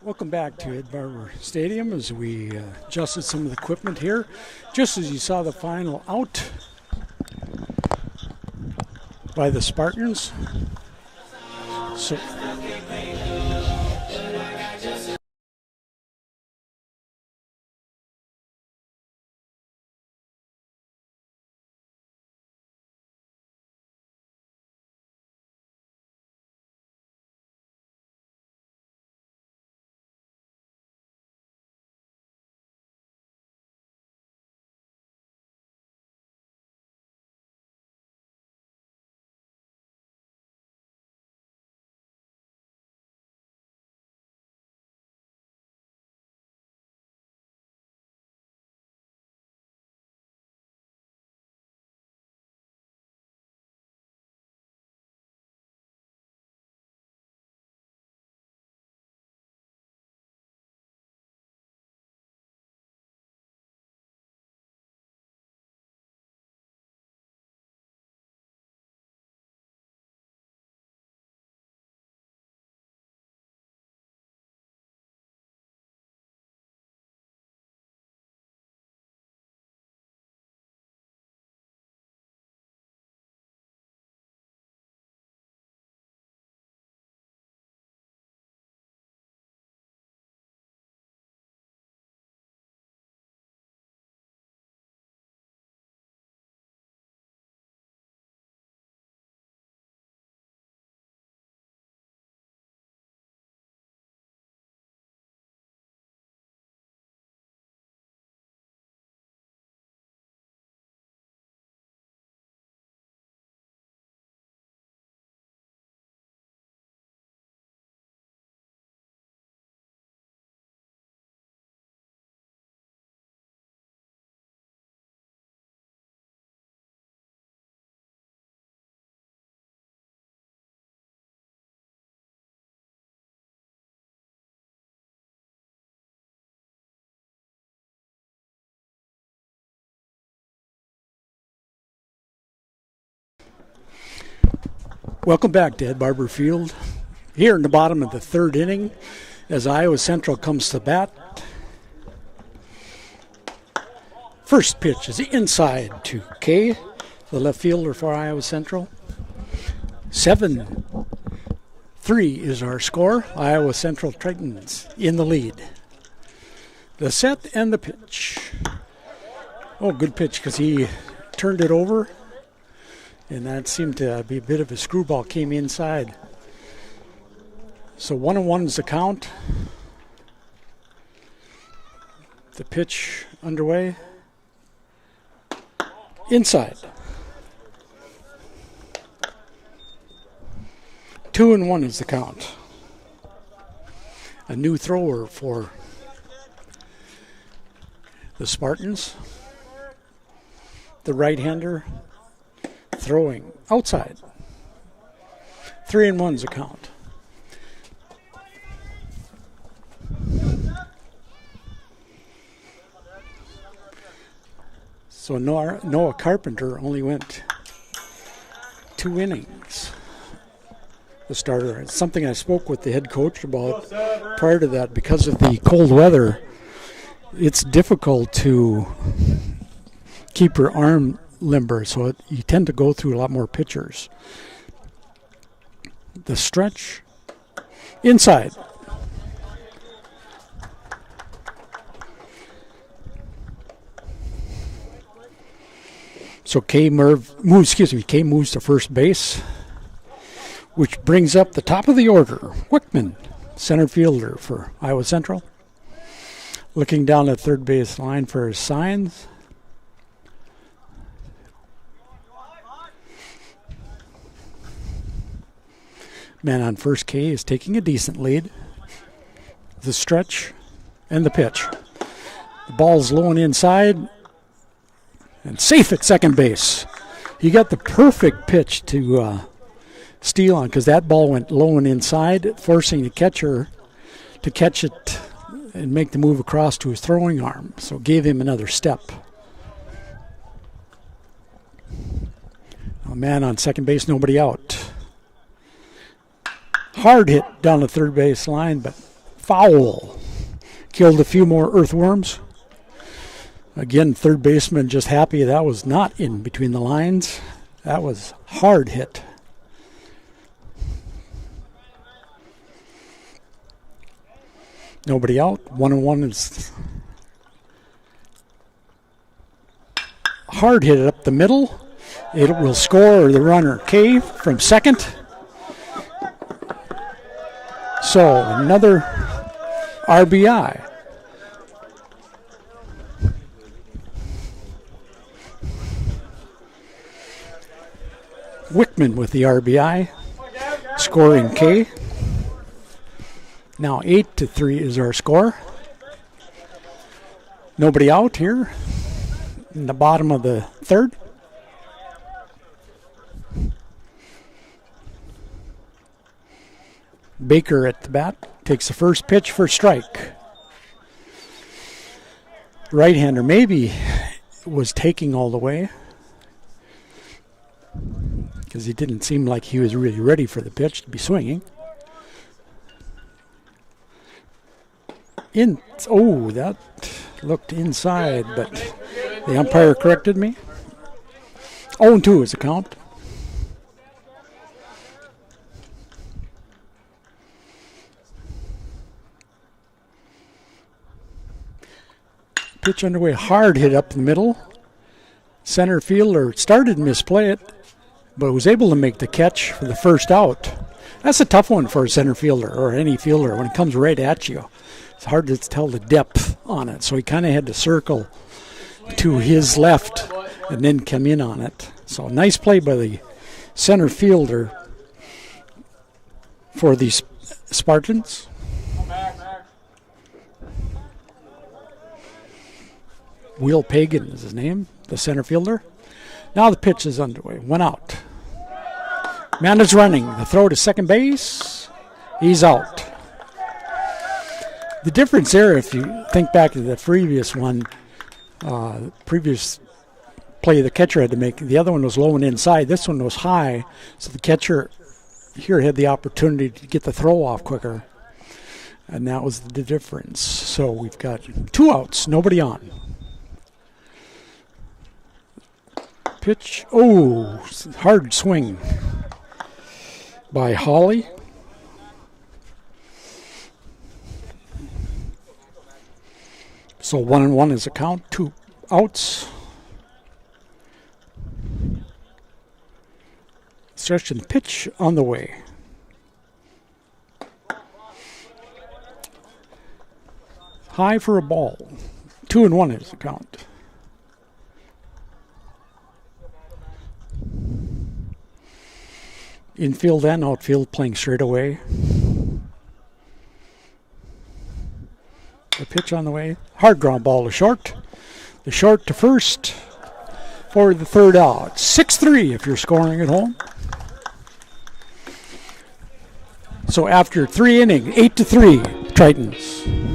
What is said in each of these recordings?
Welcome back to Ed Barber Stadium as we adjusted some of the equipment here. Just as you saw the final out by the Spartans. So welcome back to Ed Barber Field. Here in the bottom of the third inning as Iowa Central comes to bat. First pitch is inside to Kay, the left fielder for Iowa Central. 7-3 is our score. Iowa Central Tritons in the lead. The set and the pitch. Oh, good pitch because he turned it over. And that seemed to be a bit of a screwball, came inside. So 1-1 is the count. The pitch underway. Inside. 2-1 is the count. A new thrower for the Spartans. The right-hander throwing outside. 3-1's a count. So Noah Carpenter only went 2 innings. The starter. It's something I spoke with the head coach about prior to that. Because of the cold weather, it's difficult to keep your arm limber, so you tend to go through a lot more pitchers. The stretch inside. So Kay moves to first base, which brings up the top of the order. Wickman, center fielder for Iowa Central. Looking down the third base line for his signs. Man on first, K is taking a decent lead. The stretch and the pitch. The ball's low and inside and safe at second base. He got the perfect pitch to steal on because that ball went low and inside, forcing the catcher to catch it and make the move across to his throwing arm. So it gave him another step. A man on second base, nobody out. Hard hit down the third base line, but foul. Killed a few more earthworms. Again, third baseman just happy that was not in between the lines. That was hard hit. Nobody out. 1-1 is hard hit up the middle. It will score the runner K from second. So another RBI. Wickman with the RBI, scoring K. Now 8-3 is our score. Nobody out here in the bottom of the third. Baker at the bat takes the first pitch for strike. Right-hander maybe was taking all the way because he didn't seem like he was really ready for the pitch to be swinging. That looked inside, but the umpire corrected me. 0-2 is the count. Pitch underway, hard hit up the middle. Center fielder started to misplay it, but was able to make the catch for the first out. That's a tough one for a center fielder or any fielder when it comes right at you. It's hard to tell the depth on it, so he kind of had to circle to his left and then come in on it. So nice play by the center fielder for the Spartans. Will Pagan is his name, the center fielder. Now the pitch is underway. 1 out. Man is running. The throw to second base. He's out. The difference there, if you think back to the previous one, previous play the catcher had to make, the other one was low and inside. This one was high, so the catcher here had the opportunity to get the throw off quicker. And that was the difference. So we've got 2 outs, nobody on. Pitch, hard swing by Holly. So 1-1 is the count, 2 outs. Stretch and pitch on the way. High for a ball. 2-1 is the count. Infield and outfield playing straight away. The pitch on the way. Hard ground ball to short. The short to first for the third out. 6-3 if you're scoring at home. So after 3 innings, 8-3, Tritons.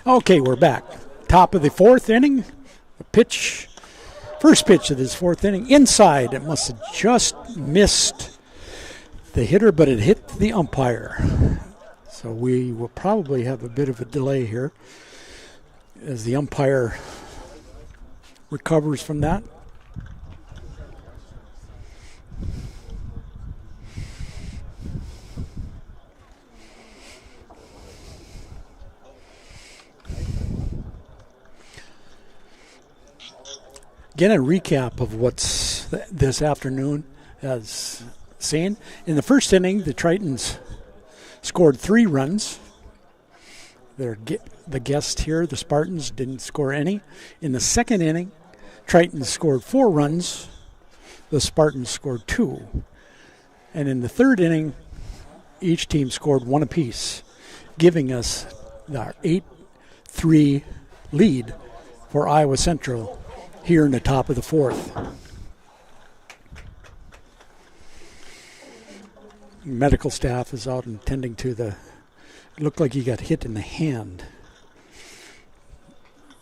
Okay, we're back. Top of the 4th inning. The pitch, first pitch of this 4th inning, inside. It must have just missed the hitter, but it hit the umpire. So we will probably have a bit of a delay here as the umpire recovers from that. Again, a recap of what's this afternoon has seen. In the first inning, the Tritons scored 3 runs. The guest here, the Spartans, didn't score any. In the second inning, Tritons scored 4 runs. The Spartans scored 2. And in the third inning, each team scored 1 apiece, giving us our 8-3 lead for Iowa Central here in the top of the 4th. Medical staff is out and tending to it looked like he got hit in the hand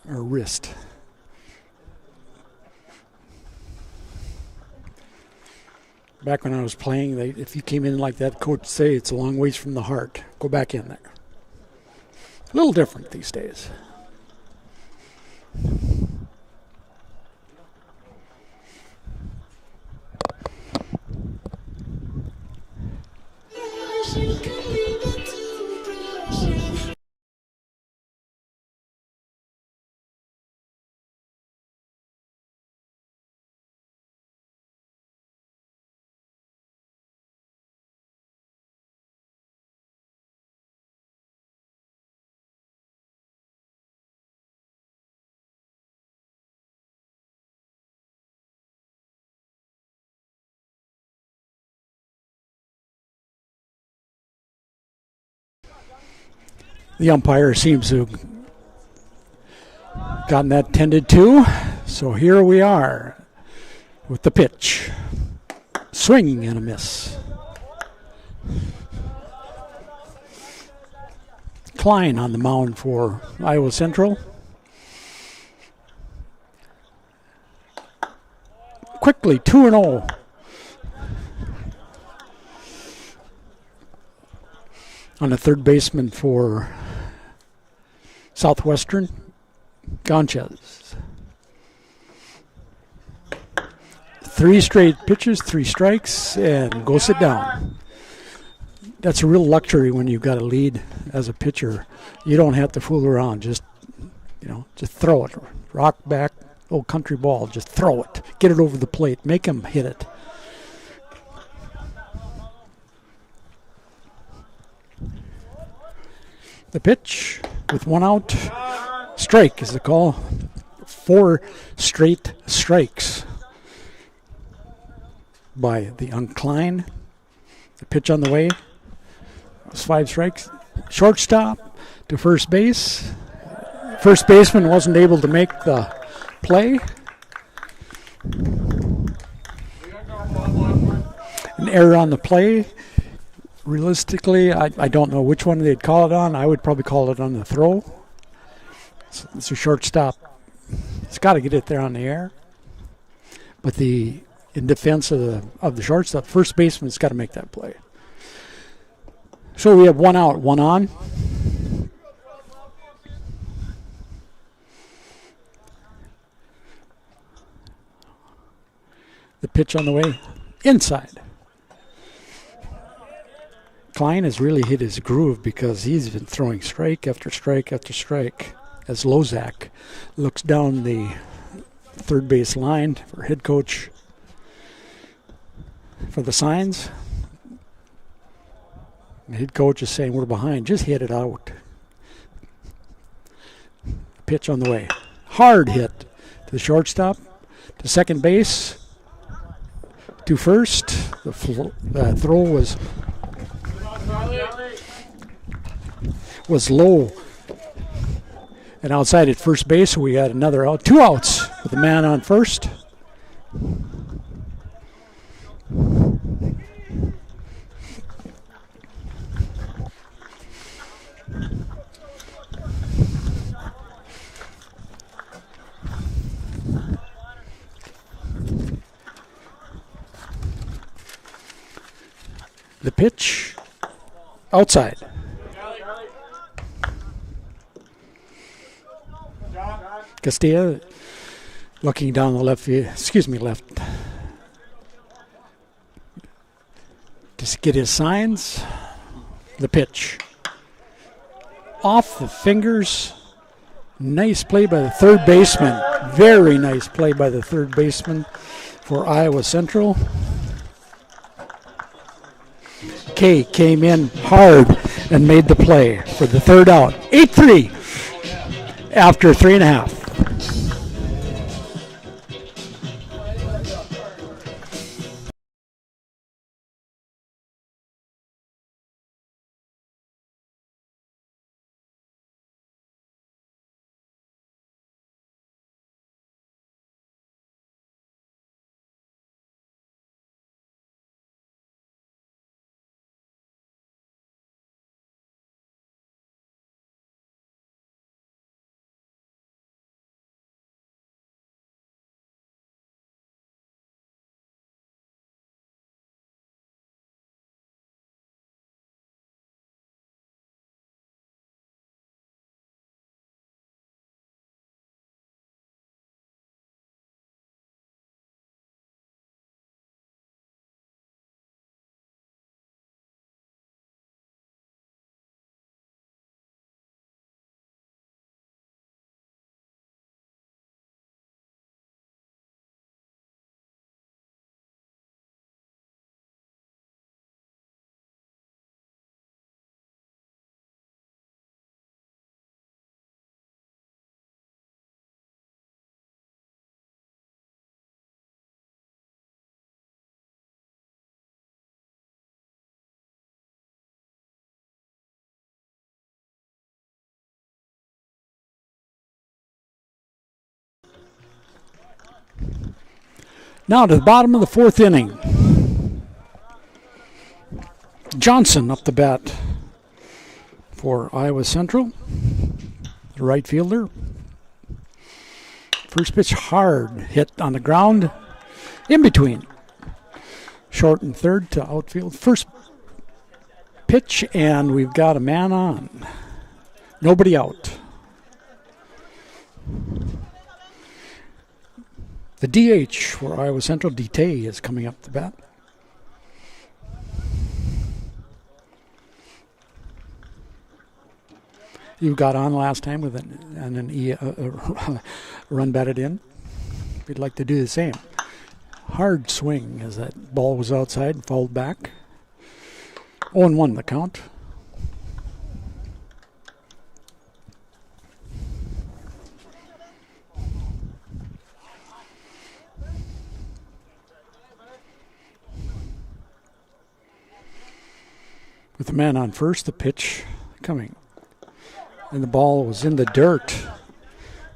or wrist. Back when I was playing, if you came in like that, coach would say it's a long ways from the heart. Go back in there. A little different these days. The umpire seems to have gotten that tended to. So here we are with the pitch. Swing and a miss. Klein on the mound for Iowa Central. Quickly, 2-0. On the third baseman for Southwestern, Gonches. 3 straight pitches, 3 strikes, and go sit down. That's a real luxury when you've got a lead as a pitcher. You don't have to fool around. Just throw it. Rock back, old country ball. Just throw it. Get it over the plate. Make them hit it. The pitch with 1 out. Strike is the call. 4 straight strikes by the Klein. The pitch on the way. It's 5 strikes. Shortstop to first base. First baseman wasn't able to make the play. An error on the play. Realistically, I don't know which one they'd call it on. I would probably call it on the throw. It's a shortstop. It's got to get it there on the air. But in defense of the shortstop, first baseman's got to make that play. So we have 1 out, 1 on. The pitch on the way. Inside. Klein has really hit his groove because he's been throwing strike after strike after strike as Lozak looks down the third base line for head coach for the signs. The head coach is saying we're behind. Just hit it out. Pitch on the way. Hard hit to the shortstop, to second base, to first. The throw was low and outside at first base. So we got another out. 2 outs with a man on first. The pitch outside. Castilla looking down the left, left. Just get his signs. The pitch. Off the fingers. Nice play by the third baseman. Very nice play by the third baseman for Iowa Central. Kay came in hard and made the play for the third out. 8-3 after 3.5. Now to the bottom of the fourth inning. Johnson up the bat for Iowa Central, the right fielder. First pitch hard, hit on the ground, in between. Short and third to outfield. First pitch, and we've got a man on. Nobody out. The DH for Iowa Central, Dite, is coming up the bat. You got on last time with a run batted in. We'd like to do the same. Hard swing as that ball was outside and fouled back. 0-1 the count. With the man on first, the pitch coming. And the ball was in the dirt.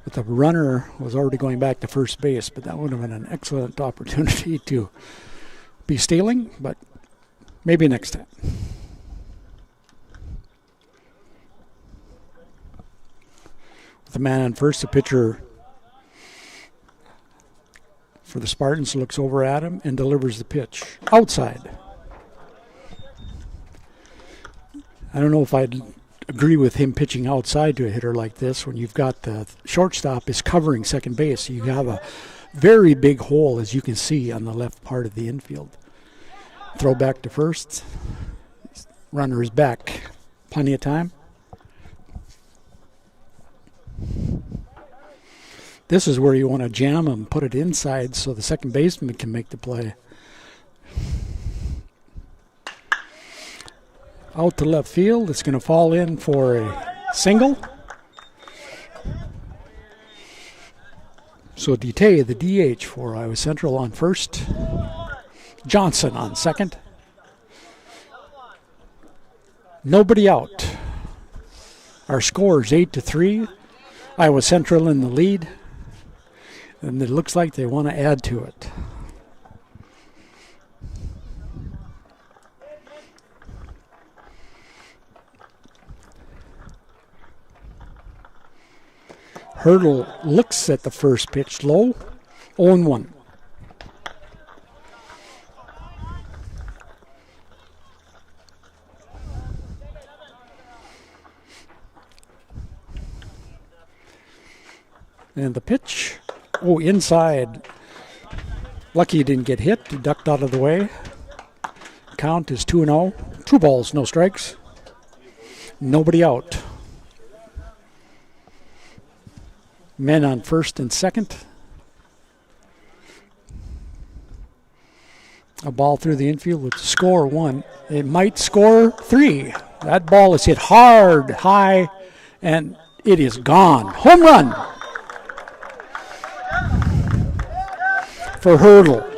But the runner was already going back to first base. But that would have been an excellent opportunity to be stealing. But maybe next time. With the man on first, the pitcher for the Spartans looks over at him and delivers the pitch. Outside. I don't know if I'd agree with him pitching outside to a hitter like this when you've got the shortstop is covering second base. You have a very big hole, as you can see, on the left part of the infield. Throw back to first. Runner is back. Plenty of time. This is where you want to jam him, put it inside so the second baseman can make the play. Out to left field. It's going to fall in for a single. So Dite, the DH for Iowa Central, on first. Johnson on second. Nobody out. Our score is 8-3. Iowa Central in the lead. And it looks like they want to add to it. Hurdle looks at the first pitch low. 0-1. And the pitch. Oh, inside. Lucky he didn't get hit. He ducked out of the way. Count is 2-0. 2 balls, no strikes. Nobody out. Men on first and second. A ball through the infield with score 1. It might score 3. That ball is hit hard, high, and it is gone. Home run for Hurdle.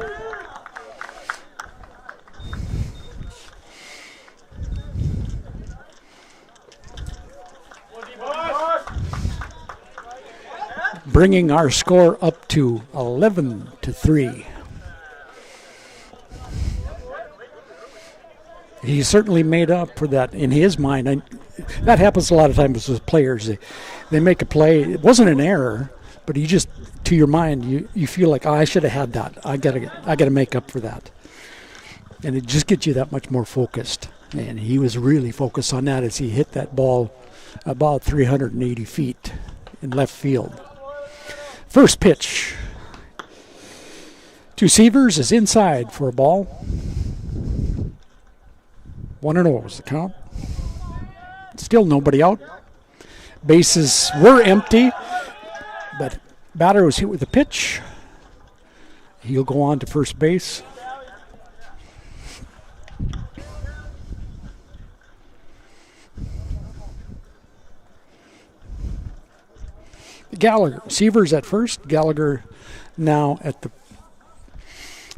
Bringing our score up to 11-3. He certainly made up for that in his mind. That happens a lot of times with players. They make a play. It wasn't an error, but you just, to your mind, you feel like, oh, I should have had that. I gotta make up for that. And it just gets you that much more focused. And he was really focused on that as he hit that ball about 380 feet in left field. First pitch to Severs is inside for a ball. 1-0 was the count. Still nobody out. Bases were empty, but batter was hit with a pitch. He'll go on to first base. Gallagher, Severs at first. Gallagher now at the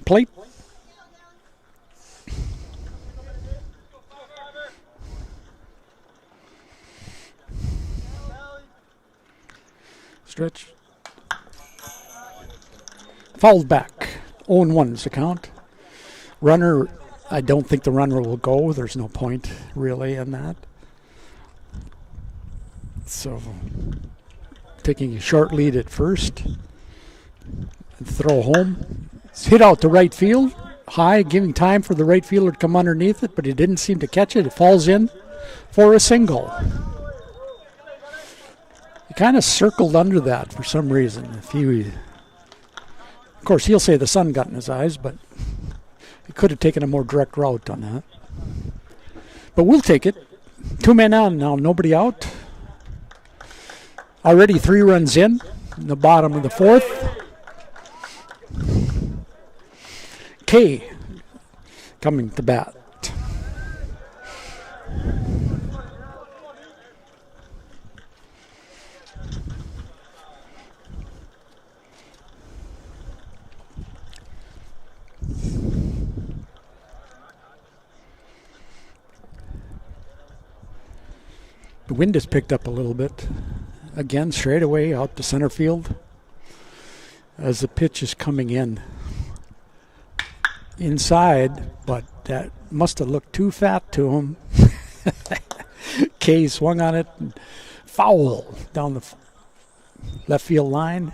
plate. Stretch. Fouled back. 0-1 is the count. Runner, I don't think the runner will go. There's no point really in that. So taking a short lead at first. Throw home. It's hit out to right field. High, giving time for the right fielder to come underneath it, but he didn't seem to catch it. It falls in for a single. He kind of circled under that for some reason. Of course, he'll say the sun got in his eyes, but he could have taken a more direct route on that. But we'll take it. 2 men on now, nobody out. Already 3 runs in the bottom of the 4th. Kay coming to bat. The wind has picked up a little bit. Again, straight away out to center field as the pitch is coming in. Inside, but that must have looked too fat to him. Kay swung on it. And foul down the left field line.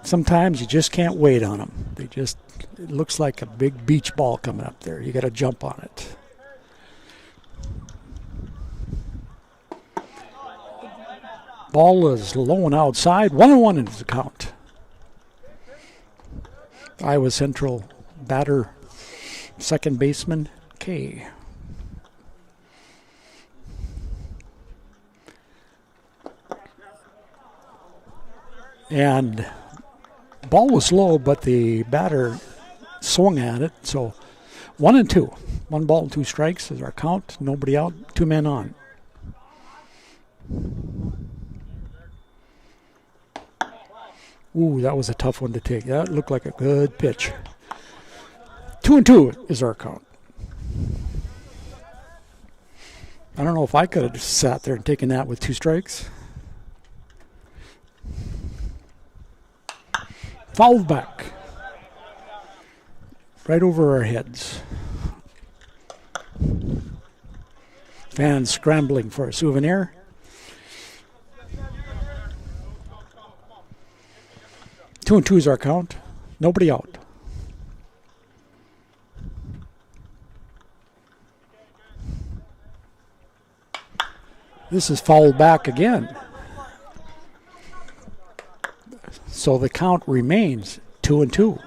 Sometimes you just can't wait on them. It looks like a big beach ball coming up there. You got to jump on it. Ball is low and outside. 1-1 is the count. Iowa Central batter, second baseman, Kay. And ball was low, but the batter swung at it. So 1-2. 1 ball and 2 strikes is our count. Nobody out. 2 men on. Ooh, that was a tough one to take. That looked like a good pitch. 2-2 is our count. I don't know if I could have just sat there and taken that with 2 strikes. Fouled back. Right over our heads. Fans scrambling for a souvenir. Two and 2 is our count. Nobody out. This is fouled back again. so the count remains 2-2.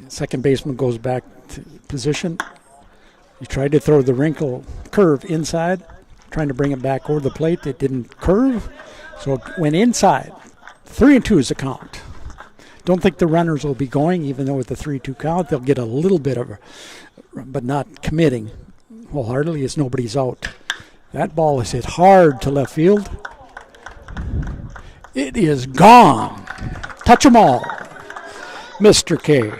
Second baseman goes back to position. He tried to throw the wrinkle curve inside, trying to bring it back over the plate. It didn't curve, so it went inside. 3-2 is the count. Don't think the runners will be going, even though with the 3-2 count, they'll get a little bit of, but not committing wholeheartedly as nobody's out. That ball is hit hard to left field. It is gone. Touch 'em all, Mr. K.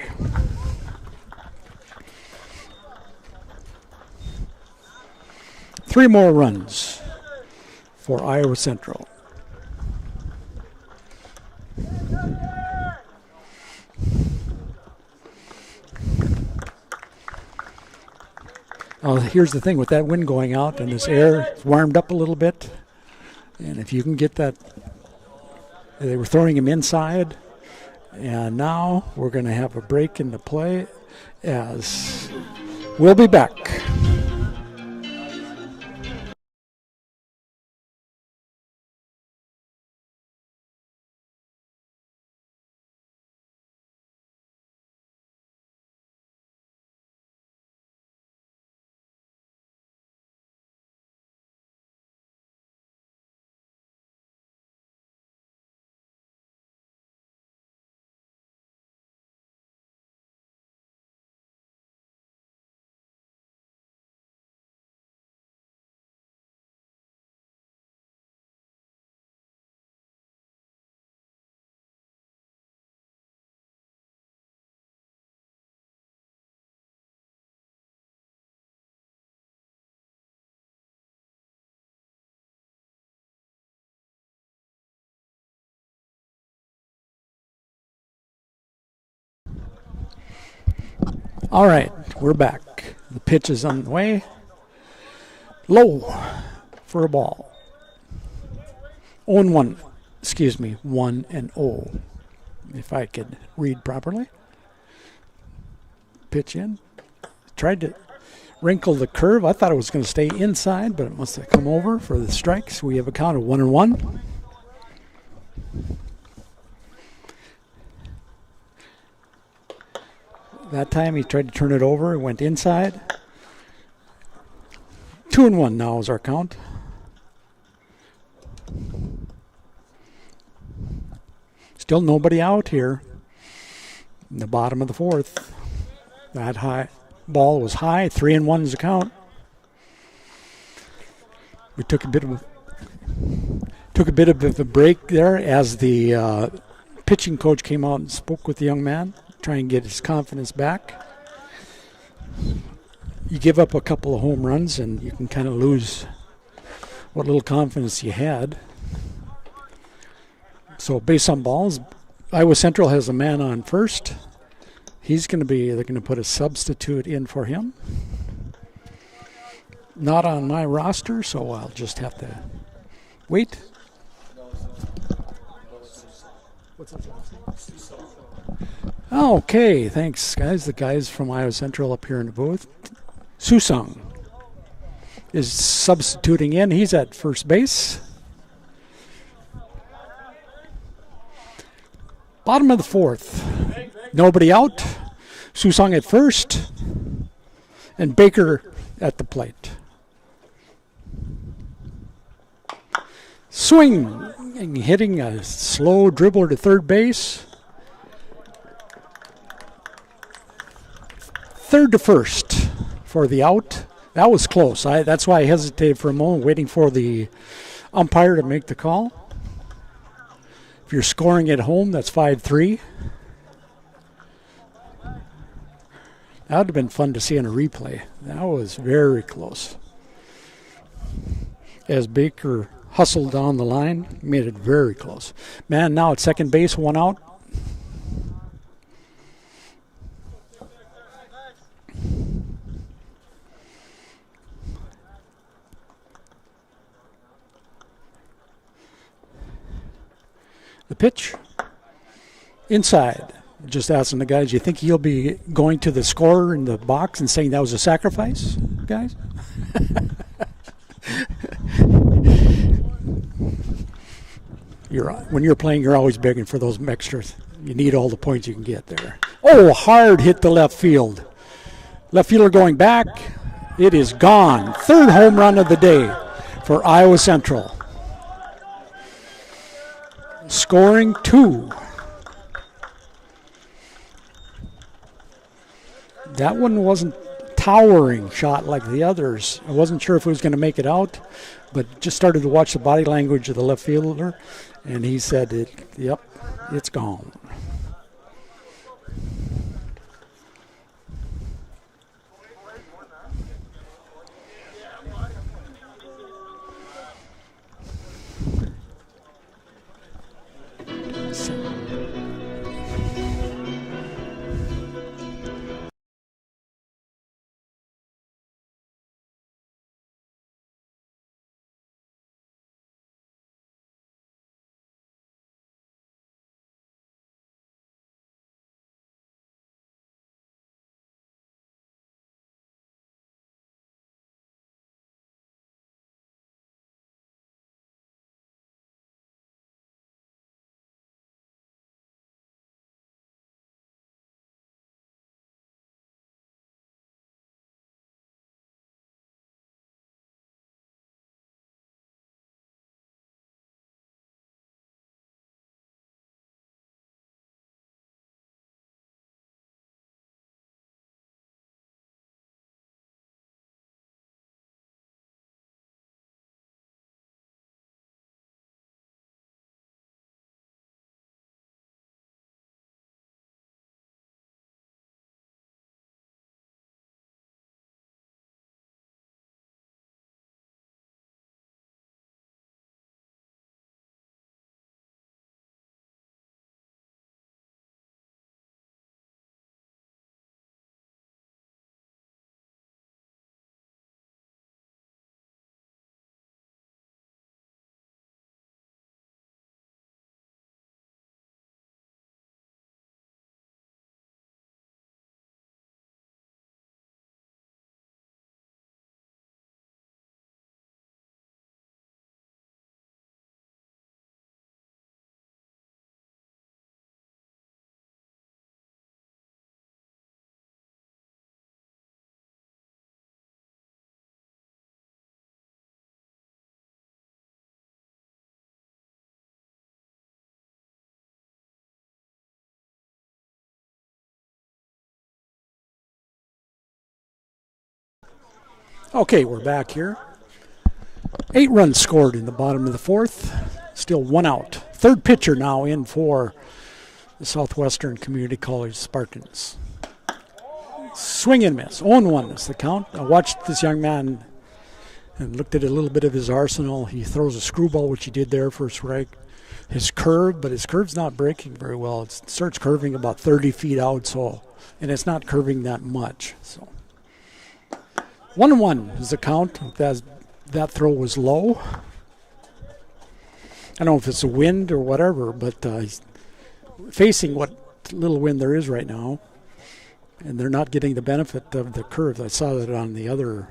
Three more runs for Iowa Central. Here's the thing with that wind going out and this air, it's warmed up a little bit. And if you can get that, they were throwing him inside. And now we're going to have a break in the play as we'll be back. All right, we're back. The pitch is on the way. Low for a ball. 0-1. Excuse me, 1-0. If I could read properly. Pitch in. Tried to wrinkle the curve. I thought it was going to stay inside, but it must have come over for the strikes. We have a count of 1-1. That time he tried to turn it over. It went inside. 2-1 now is our count. Still nobody out here in the bottom of the fourth. That high ball was high. 3-1 is the count. We took a bit of a break there as the pitching coach came out and spoke with the young man, try and get his confidence back. You give up a couple of home runs and you can kind of lose what little confidence you had. So based on balls, Iowa Central has a man on first. They're going to put a substitute in for him. Not on my roster, so I'll just have to wait. What's that last name? Okay, thanks, guys. The guys from Iowa Central up here in the booth. Susung is substituting in. He's at first base. Bottom of the fourth. Nobody out. Susung at first. And Baker at the plate. Swing. Hitting a slow dribbler to third base. Third to first for the out. That was close. That's why I hesitated for a moment, waiting for the umpire to make the call. If you're scoring at home, that's 5-3. That would have been fun to see in a replay. That was very close. As Baker hustled down the line, made it very close. Man, now at second base, one out. The pitch inside. Just asking the guys, you think he'll be going to the scorer in the box and saying that was a sacrifice, guys? When you're playing, you're always begging for those extras. You need all the points you can get there. Oh, hard hit the left field. Left fielder going back. It is gone. Third home run of the day for Iowa Central. Scoring 2. That one wasn't towering shot like the others. I wasn't sure if it was going to make it out, but just started to watch the body language of the left fielder, and he said, yep, it's gone. Okay, we're back here. 8 runs scored in the bottom of the 4th. Still 1 out. Third pitcher now in for the Southwestern Community College Spartans. Swing and miss. 0-1 is the count. I watched this young man and looked at a little bit of his arsenal. He throws a screwball, which he did there for a strike. His curve, but his curve's not breaking very well. It starts curving about 30 feet out, and it's not curving that much. So 1-1 is the count. That throw was low. I don't know if it's a wind or whatever, but he's facing what little wind there is right now, and they're not getting the benefit of the curve. I saw that on the other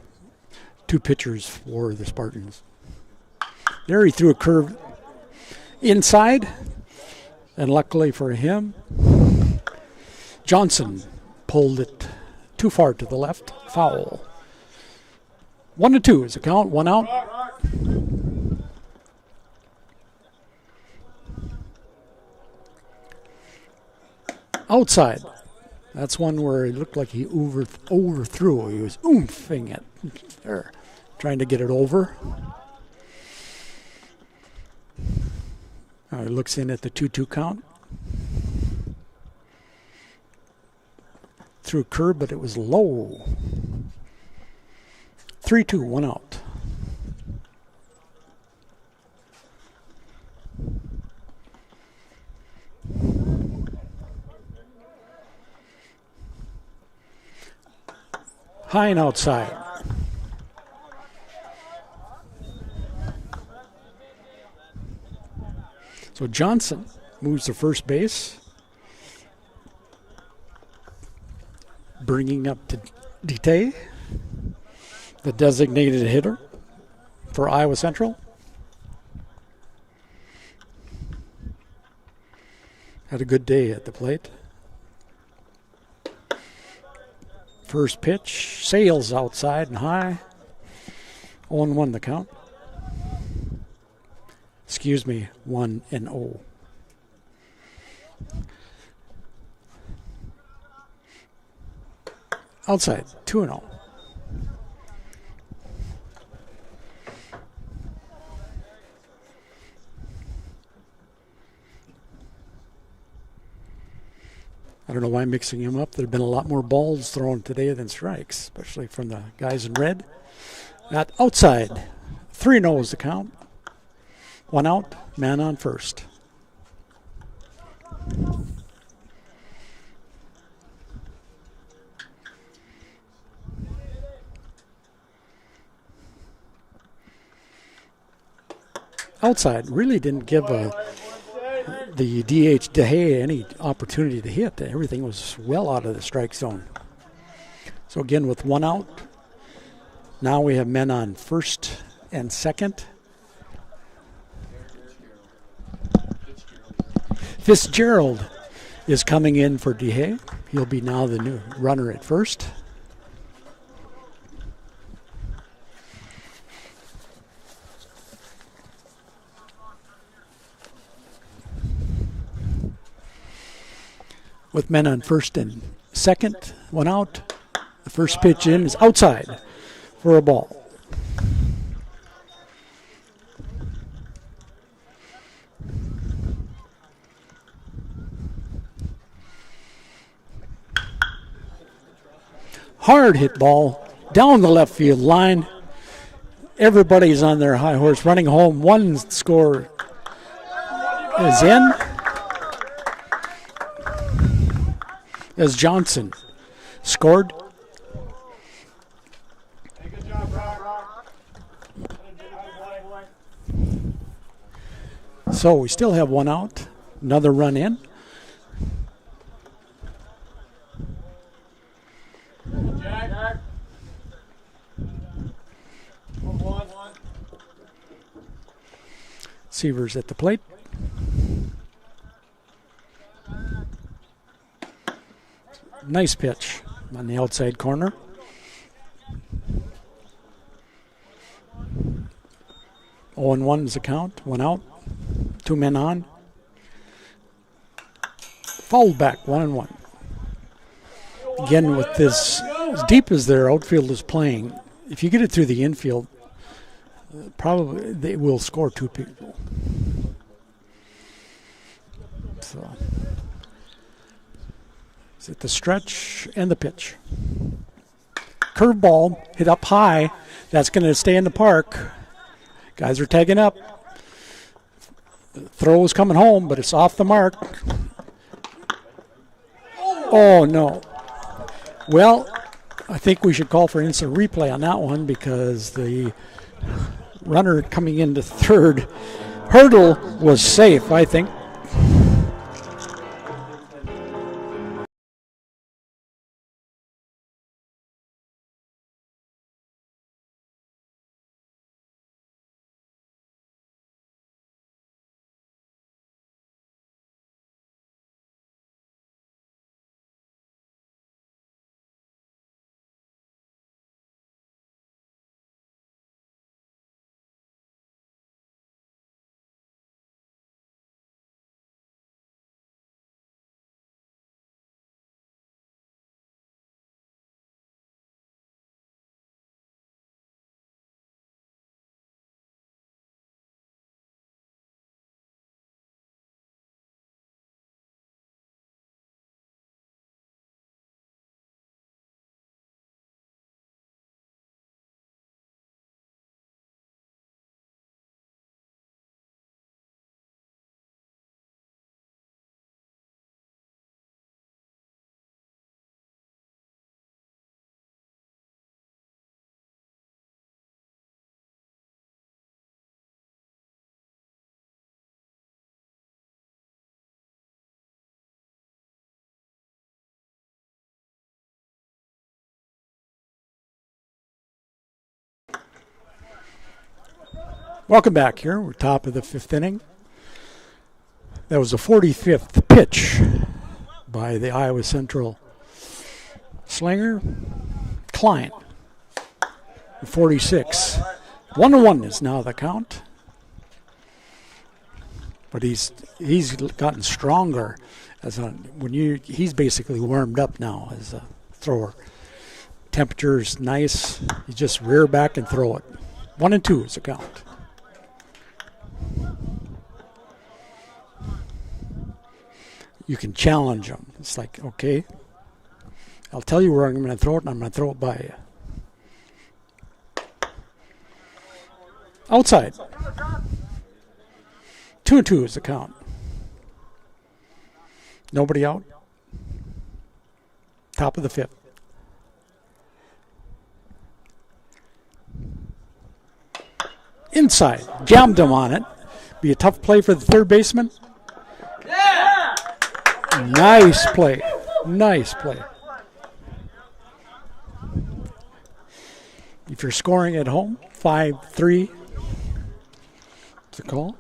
2 pitchers for the Spartans. There he threw a curve inside, and luckily for him, Johnson pulled it too far to the left. Foul. 1-2 is the count. 1 out. Outside. That's one where it looked like he overthrew. He was oomping it there, trying to get it over. He looks in at the 2-2 count. Threw a curve, but it was low. 3-2, 1 out. High and outside. So Johnson moves to first base. Bringing up to Dite, the designated hitter for Iowa Central. Had a good day at the plate. First pitch, sails outside and high. 0-1 the count. Excuse me, 1-0. Outside, 2-0. I don't know why I'm mixing him up. There have been a lot more balls thrown today than strikes, especially from the guys in red. At outside, 3-0 is the count. 1 out, man on first. Outside really didn't give the DH DeHay any opportunity to hit. Everything was well out of the strike zone. So again, with 1 out, now we have men on first and second. Fitzgerald is coming in for DeHay. He'll be now the new runner at first. With men on first and second, 1 out. The first pitch in is outside for a ball. Hard hit ball down the left field line. Everybody's on their high horse running home. One score is in. As Johnson scored. Good job, Brock. So we still have 1 out. Another run in. Jack. One. Seavers at the plate. Nice pitch on the outside corner. Oh and 1 is the count. 1 out. 2 men on. Fouled back. 1-1. Again, with this, as deep as their outfield is playing, if you get it through the infield, probably they will score 2 people. So, is it the stretch and the pitch? Curveball hit up high. That's going to stay in the park. Guys are tagging up. Throw is coming home, but it's off the mark. Oh, no. Well, I think we should call for instant replay on that one because the runner coming into third hurdle was safe, I think. Welcome back here. We're top of the 5th inning. That was the 45th pitch by the Iowa Central slinger, Klein. 46. 1-1 is now the count. But he's gotten stronger he's basically warmed up now as a thrower. Temperature's nice. You just rear back and throw it. 1-2 is the count. You can challenge them. It's like, okay, I'll tell you where I'm going to throw it, and I'm going to throw it by you. Outside. 2-2 is the count. Nobody out. Top of the 5th. Inside. Jammed him on it. Be a tough play for the third baseman. Yeah! Nice play. Nice play. If you're scoring at home, 5-3. It's a call.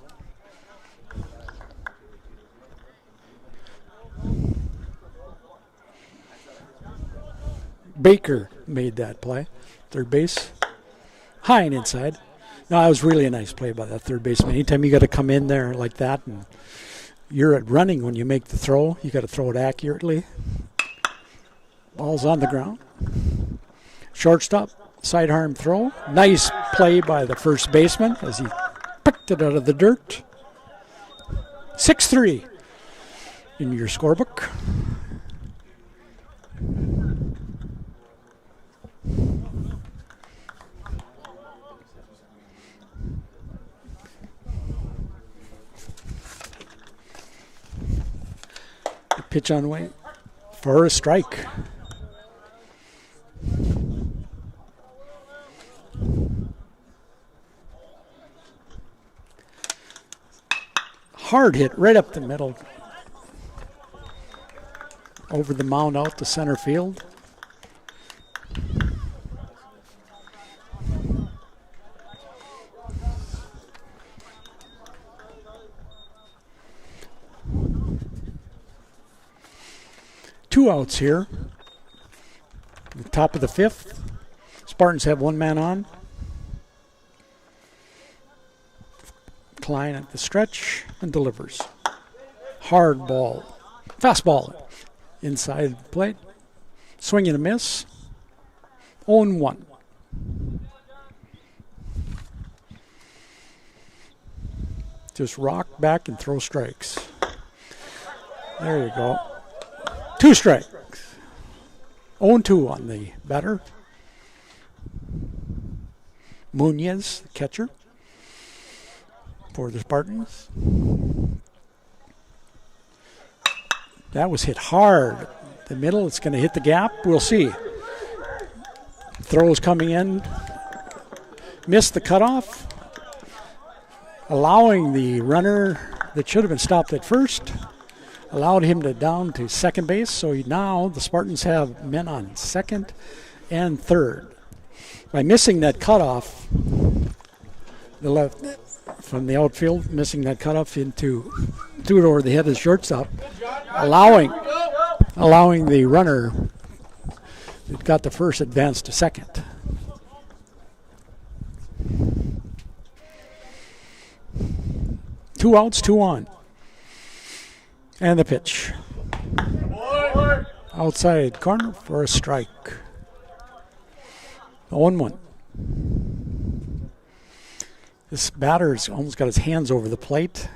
Baker made that play. Third base. High and inside. No, that was really a nice play by that third baseman. Anytime you got to come in there like that and you're at running when you make the throw, you got to throw it accurately. Ball's on the ground. Shortstop, sidearm throw. Nice play by the first baseman as he picked it out of the dirt. 6-3 in your scorebook. Pitch on way for a strike. Hard hit right up the middle. Over the mound out to center field. Two outs here. The top of the 5th. Spartans have one man on. Klein at the stretch and delivers. Hard ball. Fastball. Inside the plate. Swing and a miss. 0-1. Just rock back and throw strikes. There you go. 2 strikes. 0-2 on the batter. Munoz, the catcher for the Spartans. That was hit hard. The middle, it's going to hit the gap. We'll see. Throws coming in. Missed the cutoff. Allowing the runner that should have been stopped at first. Allowed him to down to second base. So now the Spartans have men on second and third. By missing that cutoff, the left from the outfield, missing that cutoff threw it over the head of the shortstop, allowing the runner that got the first advance to second. Two outs, 2 on. And the pitch. Outside corner for a strike. 0-1. This batter's almost got his hands over the plate.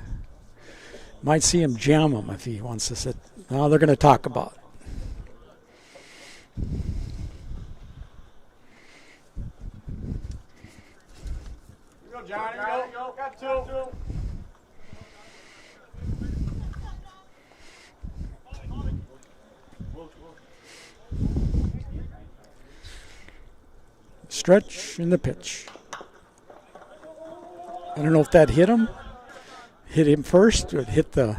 Might see him jam him if he wants to sit. Now they're going to talk about it. Here you go, John. Here you go. Got 2. Stretch in the pitch. I don't know if that hit him. Hit him first or hit the...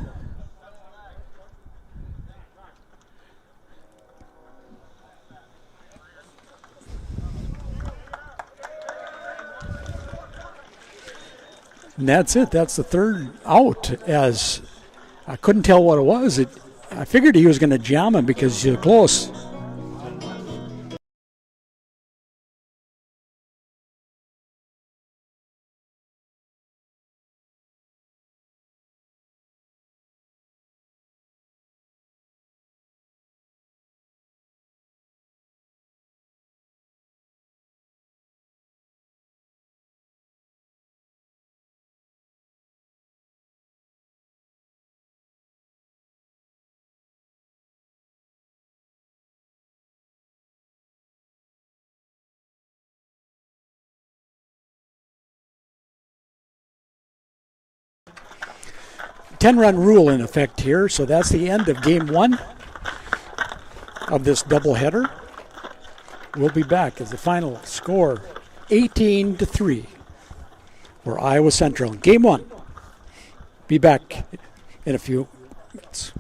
And that's it. That's the third out. As I couldn't tell what it was. I figured he was going to jam him because he's close. Ten-run rule in effect here, so that's the end of game one of this doubleheader. We'll be back as the final score 18-3 for Iowa Central. Game one. Be back in a few minutes.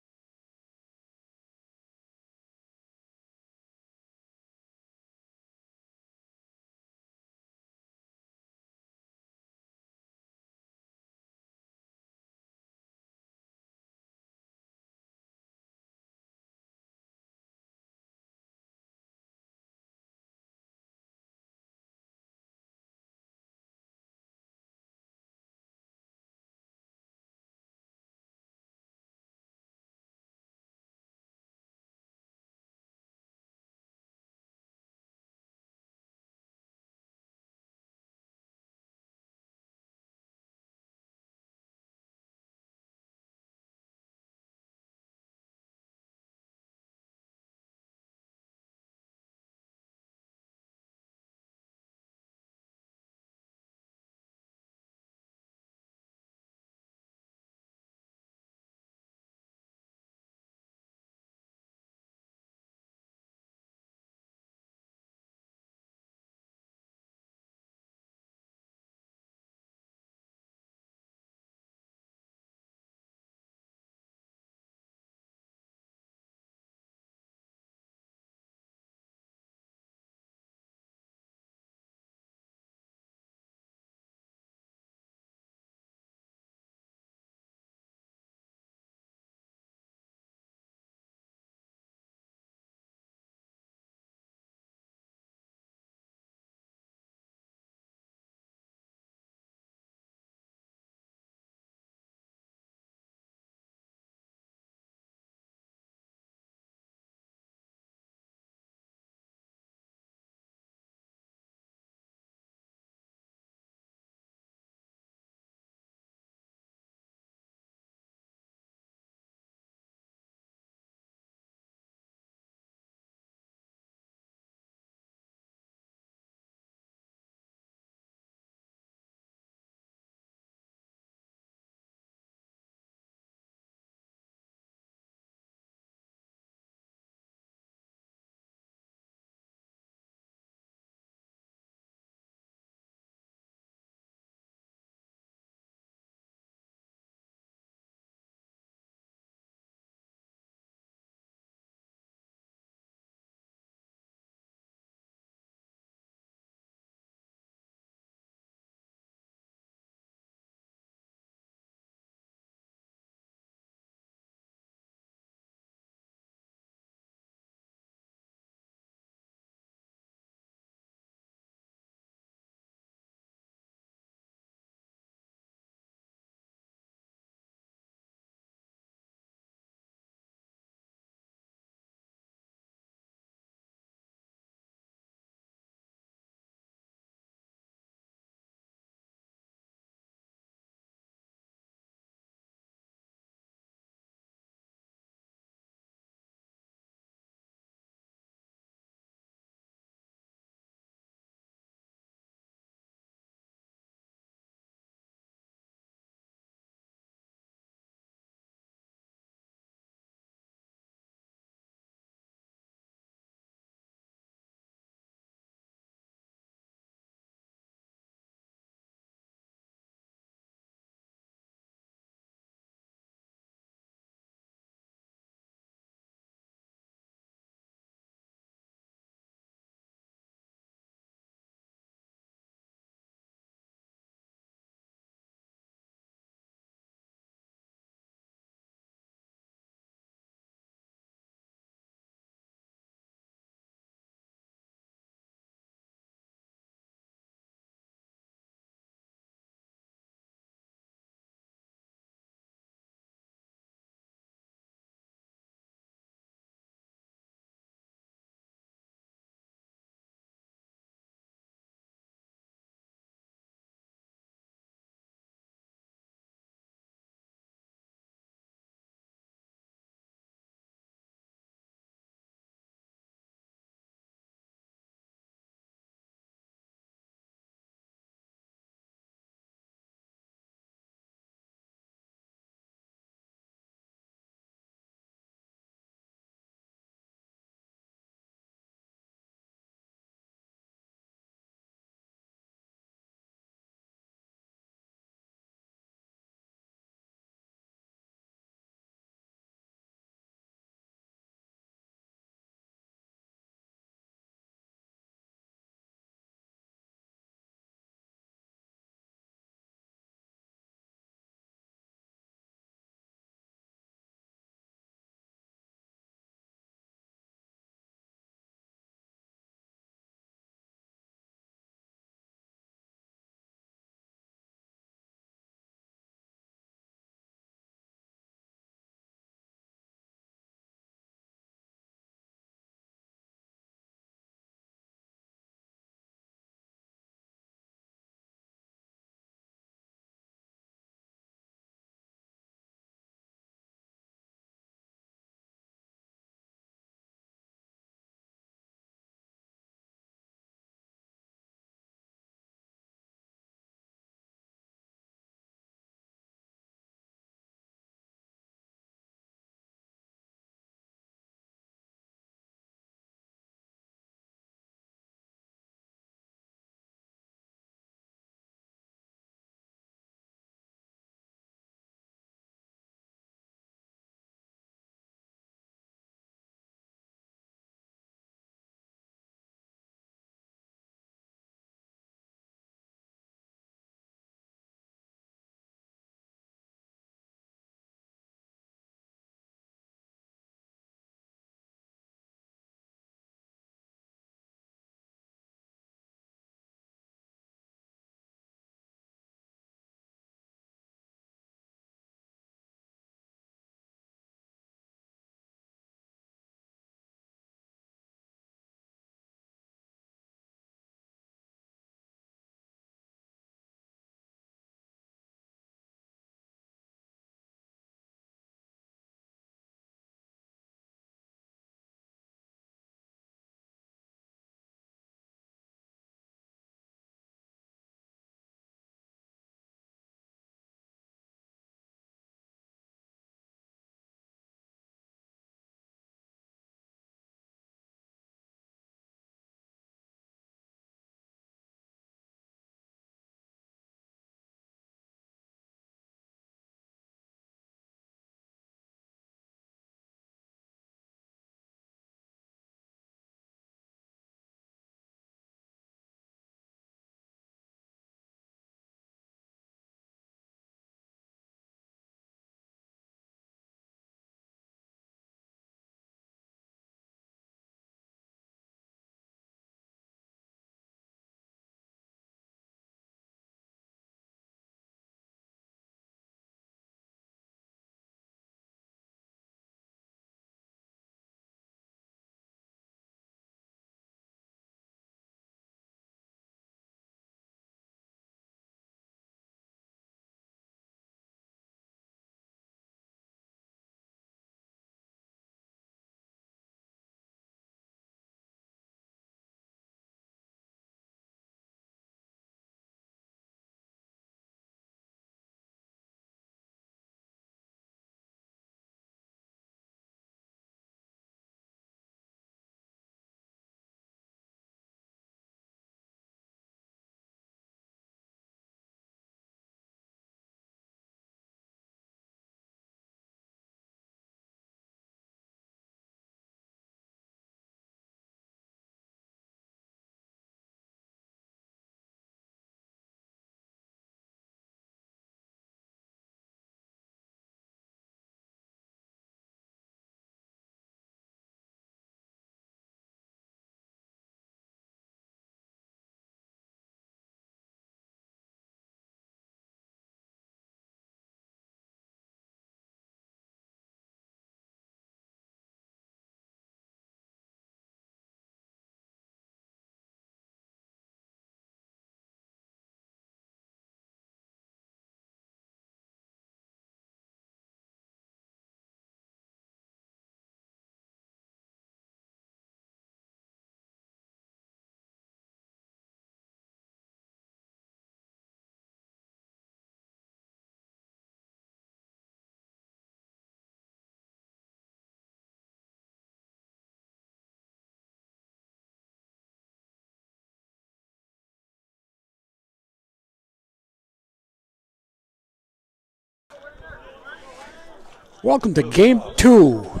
Welcome to Game 2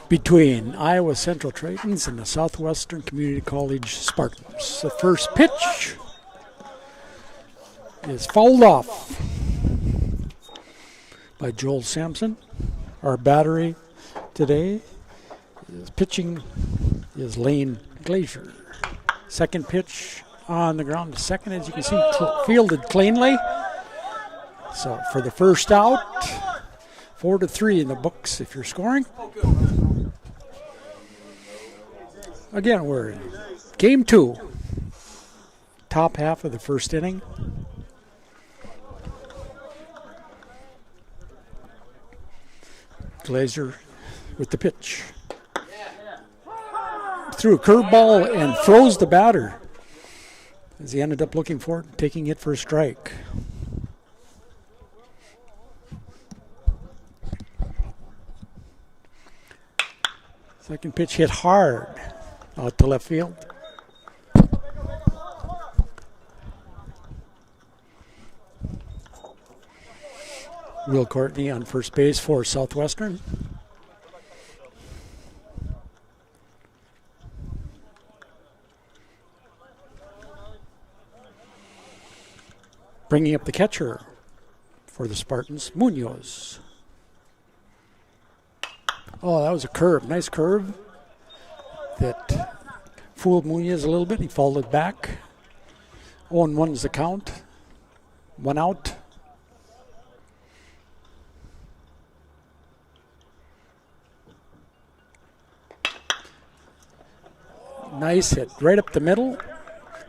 between Iowa Central Tritons and the Southwestern Community College Spartans. The first pitch is fouled off by Joel Sampson. Our battery today is pitching is Lane Glazier. Second pitch on the ground to second, as you can see, fielded cleanly. So for the first out, 4-3 in the books if you're scoring. Again, we're in Game 2, top half of the first inning. Glazier with the pitch. Threw a curveball and froze the batter as he ended up looking for it, taking it for a strike. Second pitch hit hard out to left field. Will Courtney on first base for Southwestern. Bringing up the catcher for the Spartans, Munoz. Oh, that was a curve. Nice curve that fooled Munoz a little bit. He fouled back. 0-1 is the count. 1 out. Nice hit right up the middle.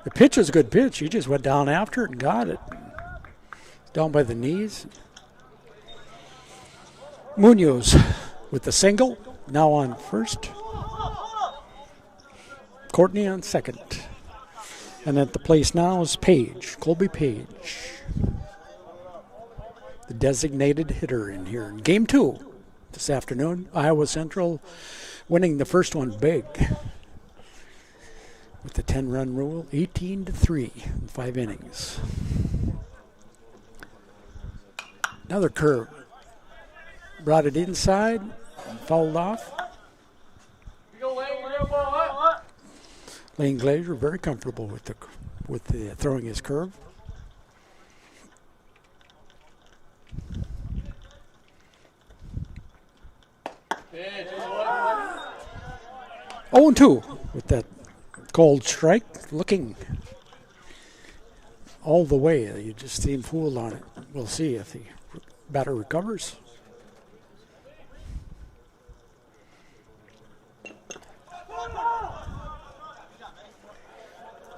The pitch was a good pitch. He just went down after it and got it. Down by the knees. Munoz with the single, now on first. Courtney on second. And at the place now is Page, Colby Page. The designated hitter in here in Game 2 this afternoon. Iowa Central winning the first one big with the 10-run rule, 18-3 in 5 innings. Another curve. Brought it inside, fouled off. Lane Glazier very comfortable with the throwing his curve. Oh, and 2 with that cold strike, looking all the way. You just seem fooled on it. We'll see if the batter recovers.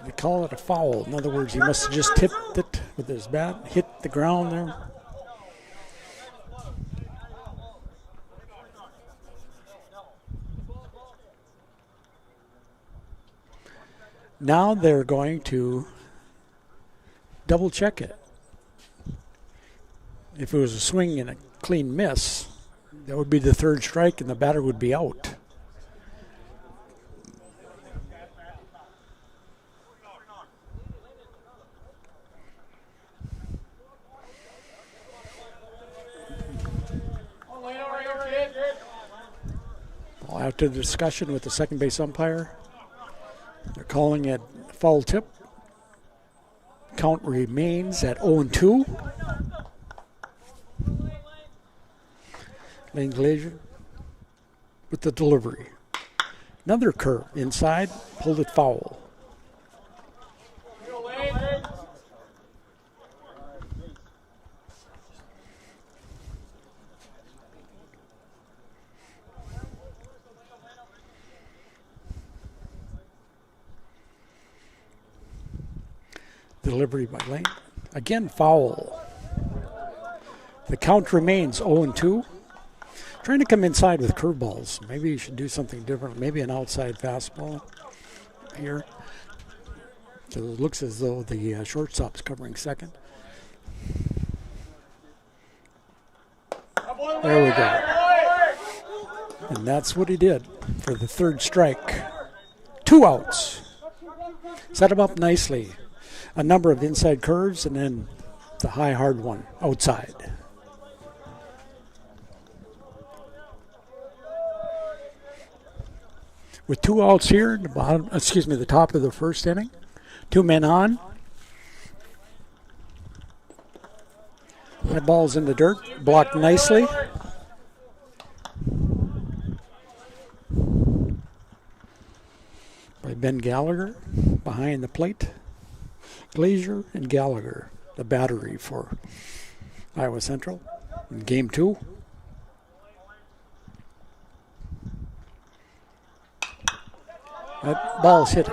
They call it a foul. In other words, he must have just tipped it with his bat, hit the ground there. Now they're going to double check it. If it was a swing and a clean miss, that would be the third strike and the batter would be out. Well, after the discussion with the second base umpire, they're calling it foul tip. Count remains at 0-2. Lane Glazier with the delivery. Another curve inside, pulled it foul. Delivery by Lane. Again, foul. The count remains 0-2. Trying to come inside with curveballs. Maybe you should do something different. Maybe an outside fastball here. So it looks as though the shortstop's covering second. There we go. And that's what he did for the third strike. 2 outs. Set him up nicely. A number of inside curves and then the high hard one outside. With 2 outs here, the top of the first inning. 2 men on. That ball's in the dirt, blocked nicely. By Ben Gallagher behind the plate. Glazier and Gallagher, the battery for Iowa Central in game 2. That ball's hit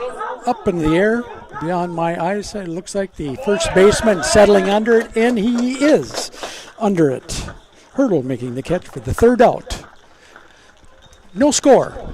up in the air beyond my eyesight. It looks like the first baseman settling under it, and he is under it. Hurdle making the catch for the 3rd out. No score.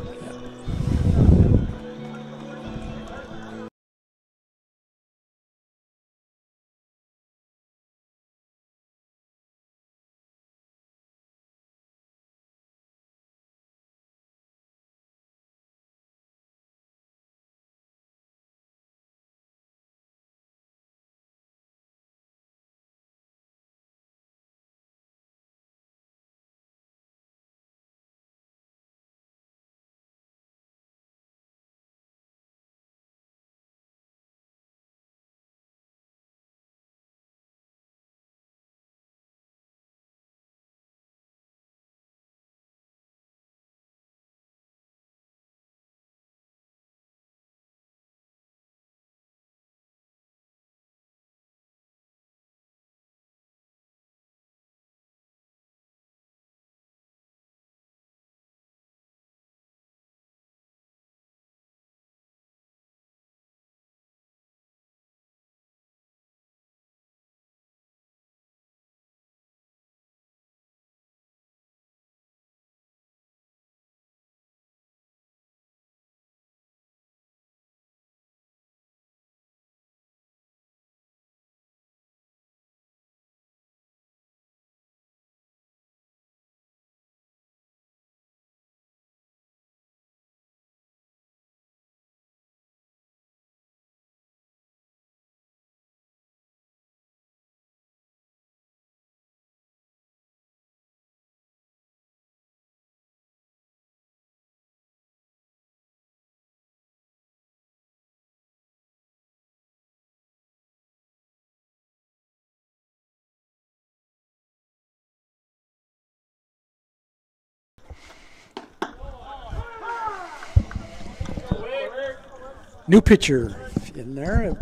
New pitcher in there.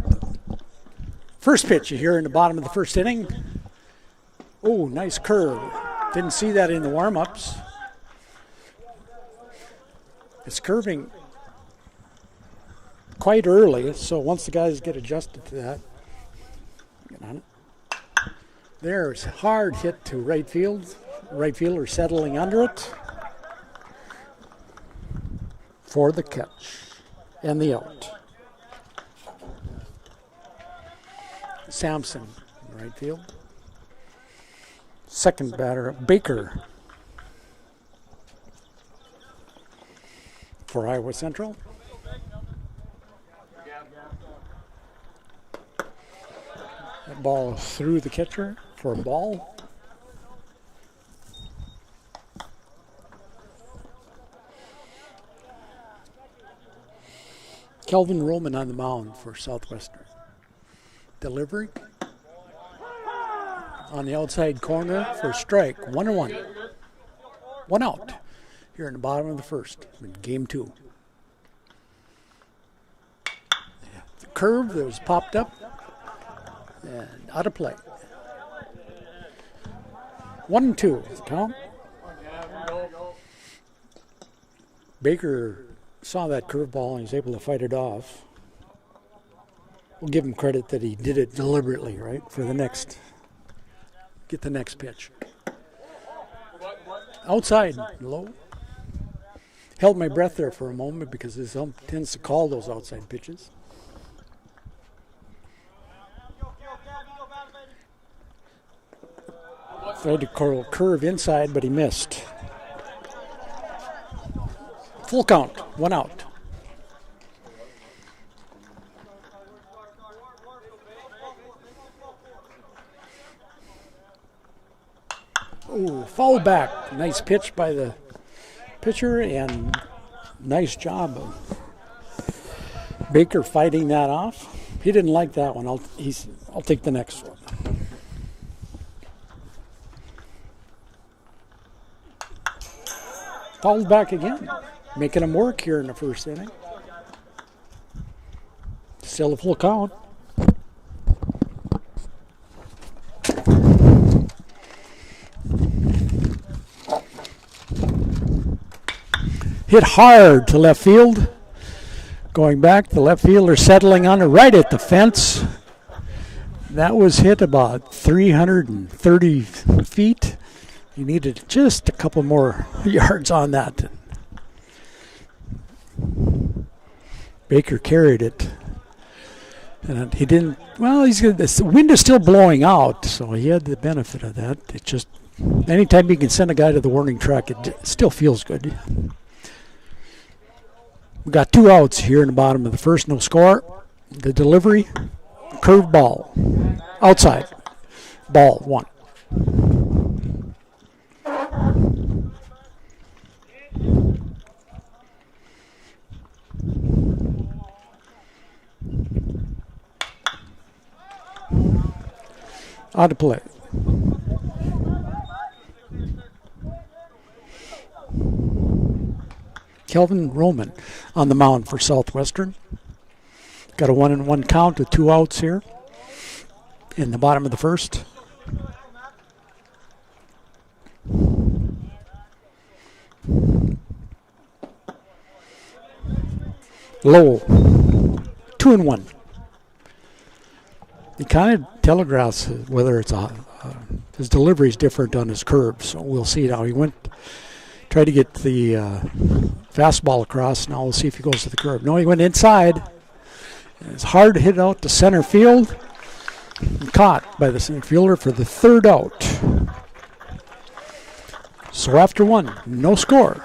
First pitch you hear in the bottom of the first inning. Oh, nice curve. Didn't see that in the warm-ups. It's curving quite early, so once the guys get adjusted to that, get on it. There's a hard hit to right field. Right fielder settling under it for the catch and the out. Sampson in right field. Second batter, Baker for Iowa Central. That ball through the catcher for a ball. Kelvin Roman on the mound for Southwestern. Delivery on the outside corner for a strike. 1-1. 1 out here in the bottom of the first in game 2. The curve that was popped up and out of play. 1-2 is the count. Baker saw that curveball and he was able to fight it off. We'll give him credit that he did it deliberately, right? For the next, get the next pitch. Outside, low. Held my breath there for a moment because his ump tends to call those outside pitches. Tried to curve inside, but he missed. Full count, 1 out. Ooh, foul back. Nice pitch by the pitcher, and Nice job of Baker fighting that off. He didn't like that one. I'll take the next one. Fouled back again, making him work here in the first inning. Still a full count. Hit hard to left field. Going back, the left fielder settling on it right at the fence. That was hit about 330 feet. He needed just a couple more yards on that. Baker carried it. And he didn't, well, the wind is still blowing out, so he had the benefit of that. It just, anytime you can send a guy to the warning track, it still feels good. We got 2 outs here in the bottom of the first, no score. The delivery, curved ball, outside, ball 1. On to play. Kelvin Roman on the mound for Southwestern. Got a 1-1 count with 2 outs here in the bottom of the first. Low, 2-1. He kind of telegraphs whether it's his delivery is different on his curve, so we'll see now. He tried to get the fastball across. Now we'll see if he goes to the curve. No, he went inside. It's hard to hit out to center field. And caught by the center fielder for the 3rd out. So after 1, no score.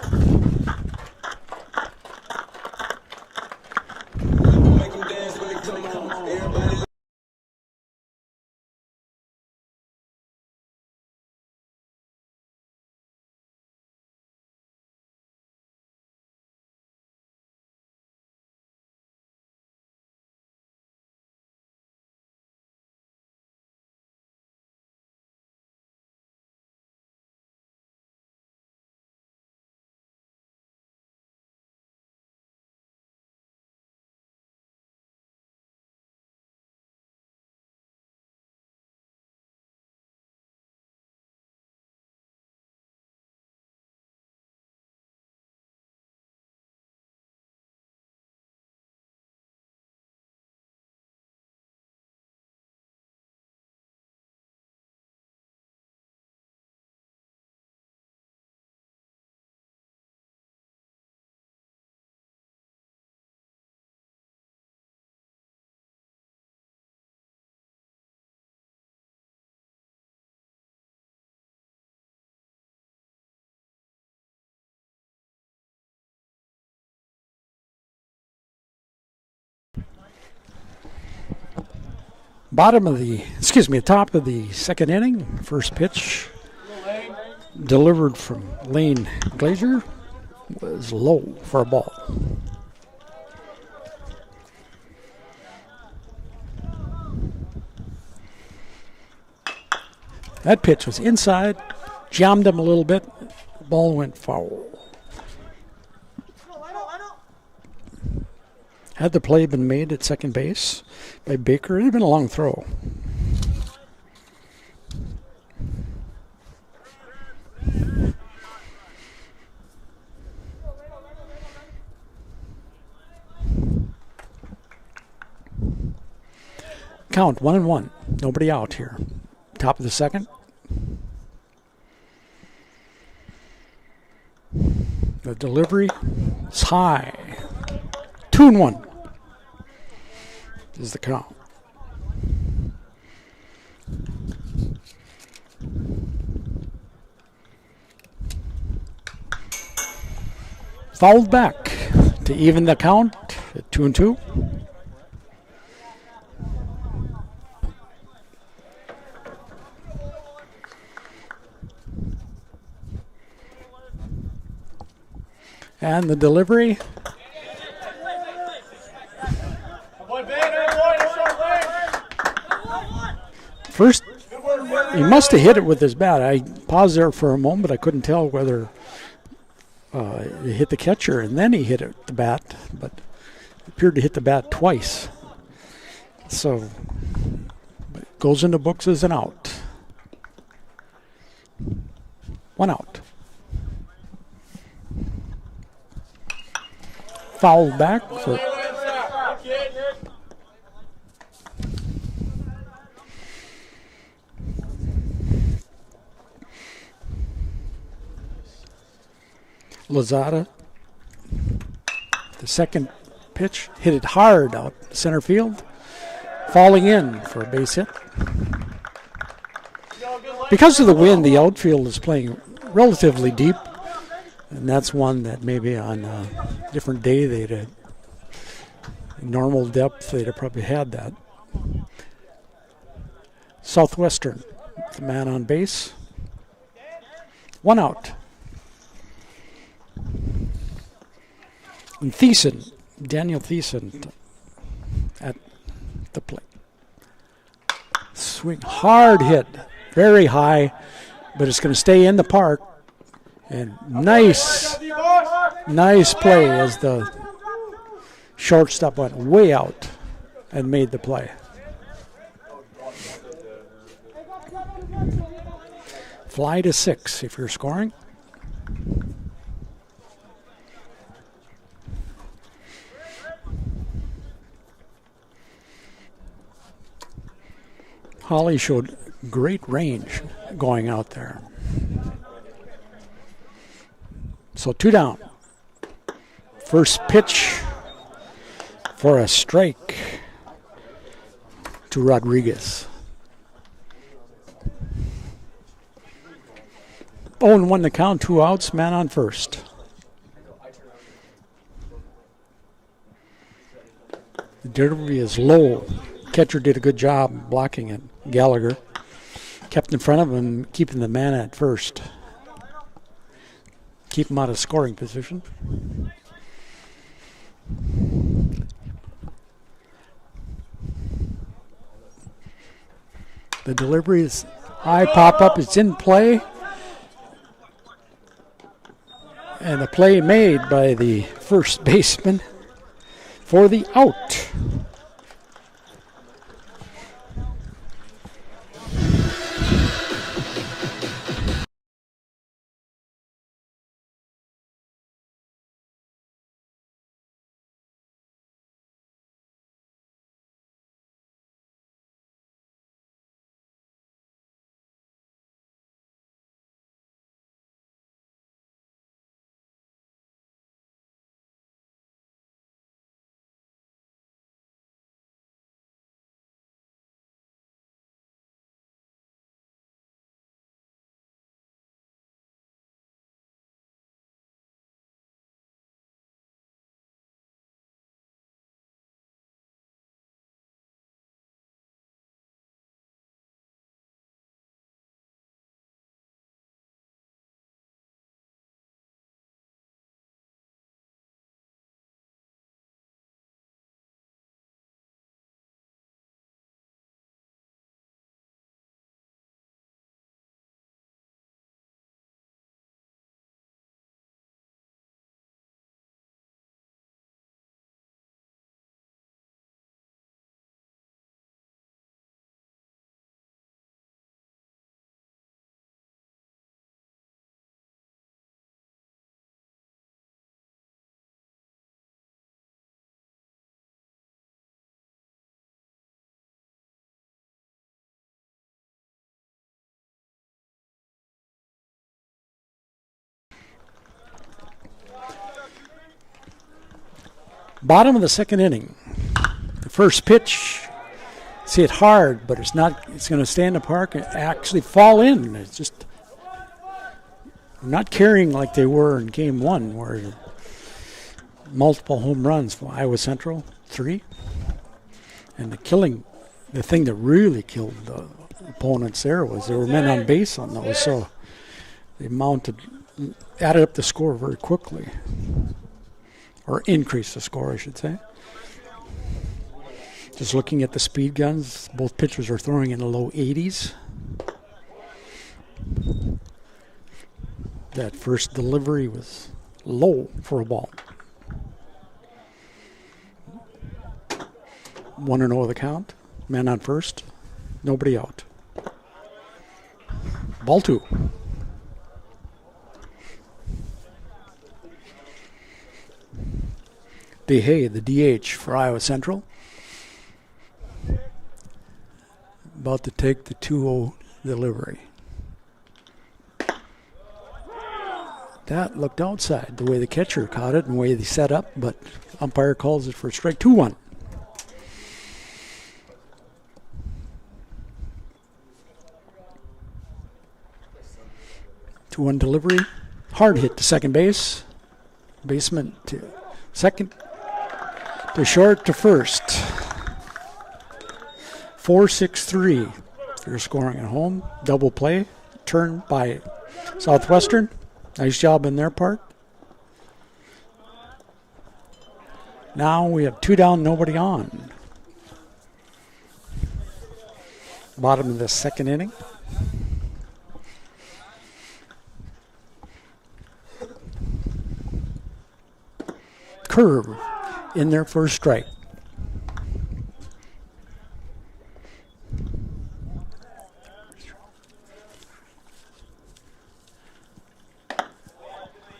Top of the second inning. First pitch delivered from Lane Glazier was low for a ball. That pitch was inside, jammed him a little bit. The ball went foul. Had the play been made at second base by Baker, it would have been a long throw. Count 1-1. Nobody out here. Top of the second. The delivery is high. 2-1 is the count. Fouled back to even the count at 2-2. And the delivery. First, he must have hit it with his bat. I paused there for a moment. I couldn't tell whether he hit the catcher and then he hit it with the bat, but it appeared to hit the bat twice. So, but it goes in the books as an out. 1 out. Foul back for Lozada. The second pitch hit it hard out center field, falling in for a base hit. Because of the wind, the outfield is playing relatively deep, and that's one that maybe on a different day they'd have normal depth, they'd have probably had that. Southeastern, the man on base. 1 out. And Thiessen, Daniel Thiessen at the plate. Swing, hard hit, very high, but it's going to stay in the park. And nice play as the shortstop went way out and made the play. Fly to 6 if you're scoring. Holly showed great range going out there. So 2 down. First pitch for a strike to Rodriguez. 0-1 the count, 2 outs, man on first. The delivery is low. Catcher did a good job blocking it. Gallagher kept in front of him, keeping the man at first. Keep him out of scoring position. The delivery is high pop-up. It's in play. And a play made by the first baseman for the out. Bottom of the second inning. The first pitch, see it hard, but it's not. It's going to stay in the park and actually fall in. It's just not carrying like they were in Game 1, where multiple home runs for Iowa Central, 3. And the thing that really killed the opponents there was there were men on base on those, so they mounted added up the score very quickly. Or increased the score, I should say. Just looking at the speed guns, both pitchers are throwing in the low 80s. That first delivery was low for a ball. 1-0 the count. Man on first. Nobody out. Ball 2. DeHay, the DH for Iowa Central. About to take the 2-0 delivery. That looked outside, the way the catcher caught it and the way they set up, but umpire calls it for a strike. 2-1. Two-one delivery. Hard hit to second base. Baseman to second. To short to first. 4-6-3. They're scoring at home. Double play. Turn by Southwestern. Nice job in their part. Now we have 2 down, nobody on. Bottom of the second inning. Curve in their first strike.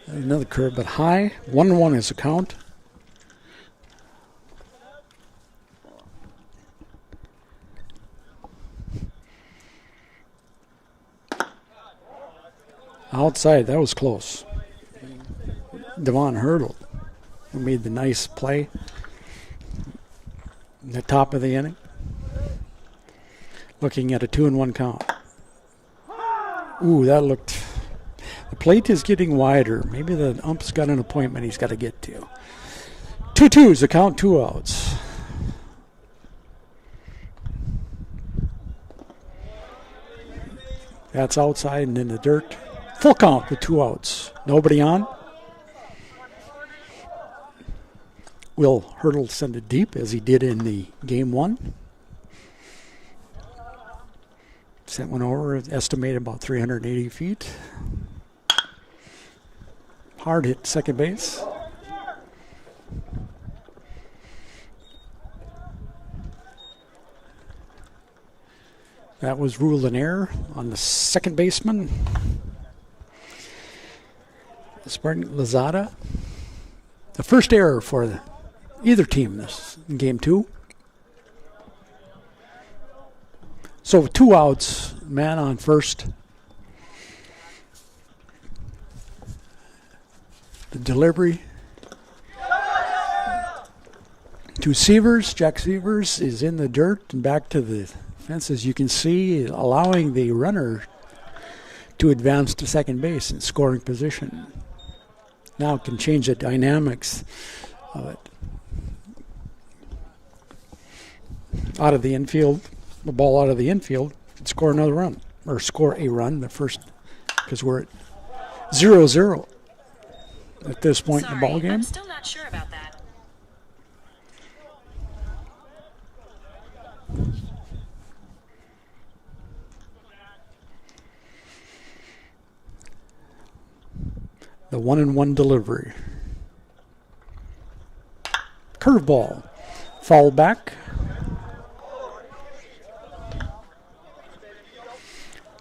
Another curve, but high. 1-1 is the count. Outside, that was close. Devon Hurdle made the nice play in the top of the inning. Looking at a 2-1 count. Ooh, that looked... The plate is getting wider. Maybe the ump's got an appointment he's got to get to. 2-2 is the count, 2 outs. That's outside and in the dirt. Full count with 2 outs. Nobody on. Will Hurdle send it deep as he did in the game 1? Sent one over, estimated about 380 feet. Hard hit second base. That was ruled an error on the second baseman. Spartan Lazada. The first error for either team this in game 2. So 2 outs, man on first. The delivery to Severs. Jack Severs is in the dirt and back to the fence, as you can see, allowing the runner to advance to second base in scoring position. Now it can change the dynamics of it. Out of the infield, the ball out of the infield, and score another run, or score a run, the first, because we're at 0-0 at this point in the ball game. I'm still not sure about that. The 1-1 delivery. Curveball. Foul back.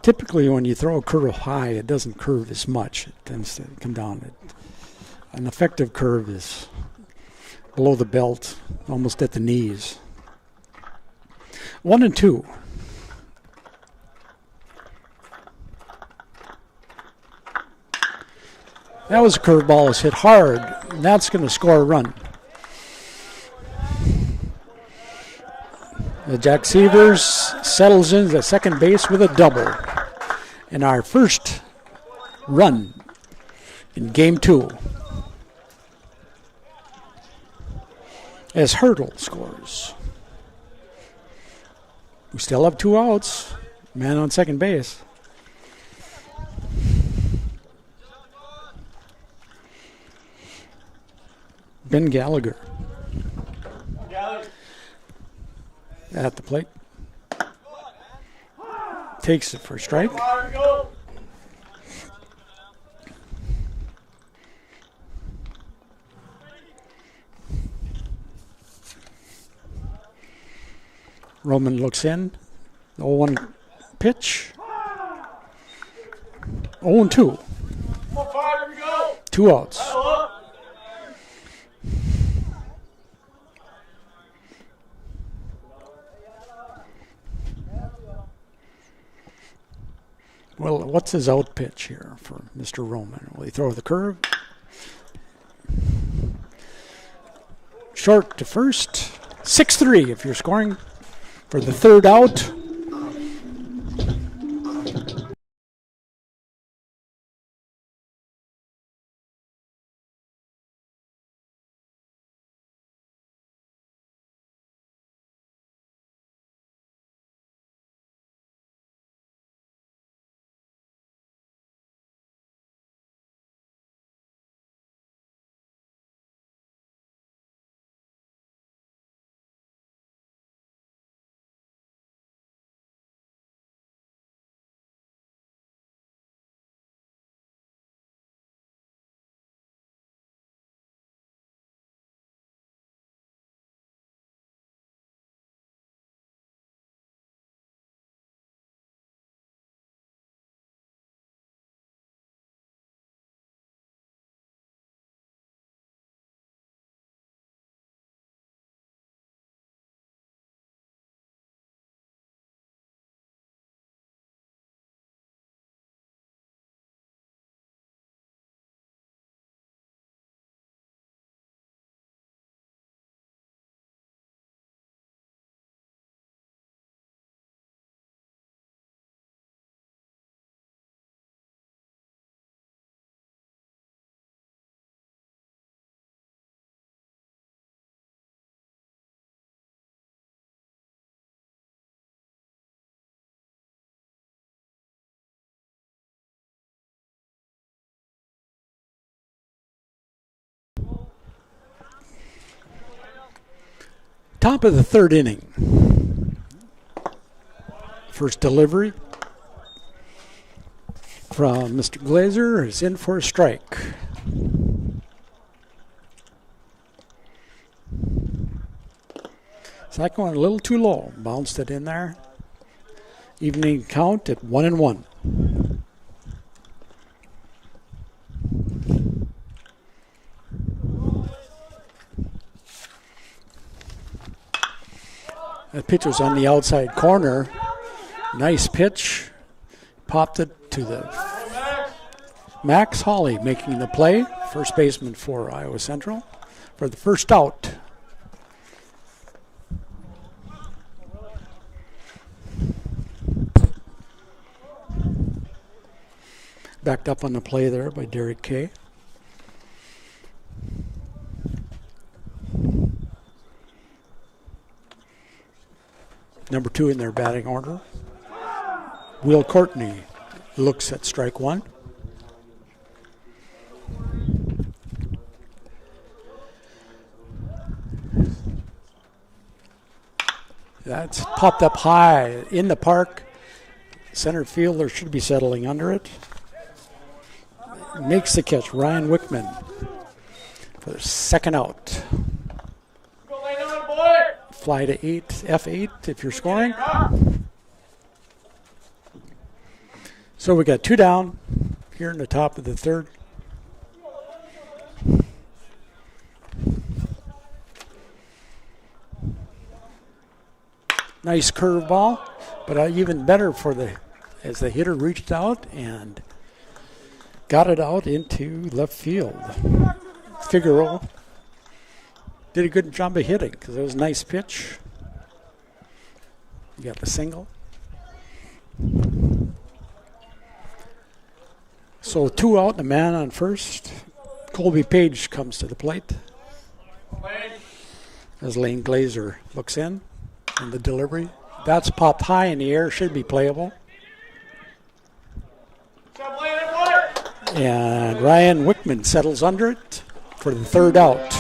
Typically when you throw a curve high, it doesn't curve as much. It tends to come down. An effective curve is below the belt, almost at the knees. 1-2. That was a curveball. It's hit hard, and that's going to score a run. The Jack Severs settles into the second base with a double. And our first run in game 2. As Hurdle scores. We still have 2 outs. Man on second base. Ben Gallagher at the plate. Takes it for a strike. Roman looks in. 0-1 pitch. 0-2. 2 outs. Well, what's his out pitch here for Mr. Roman? Will he throw the curve? Short to first. 6-3 if you're scoring for the third out. Top of the third inning. First delivery from Mr. Glazer is in for a strike. Second one a little too low. Bounced it in there. Evening count at 1-1. That pitch was on the outside corner. Nice pitch. Popped it to the Max Hawley making the play. First baseman for Iowa Central for the first out. Backed up on the play there by Derek Kay. Number 2 in their batting order. Will Courtney looks at strike 1. That's popped up high in the park. Center fielder should be settling under it. Makes the catch, Ryan Wickman, for the second out. Fly to 8, F8 if you're scoring. So we got 2 down here in the top of the third. Nice curveball, but even better as the hitter reached out and got it out into left field. Figaro did a good job of hitting because it was a nice pitch. You got the single. So 2 out and a man on first. Colby Page comes to the plate as Lane Glazer looks in and the delivery. That's popped high in the air, should be playable. And Ryan Wickman settles under it for the third out.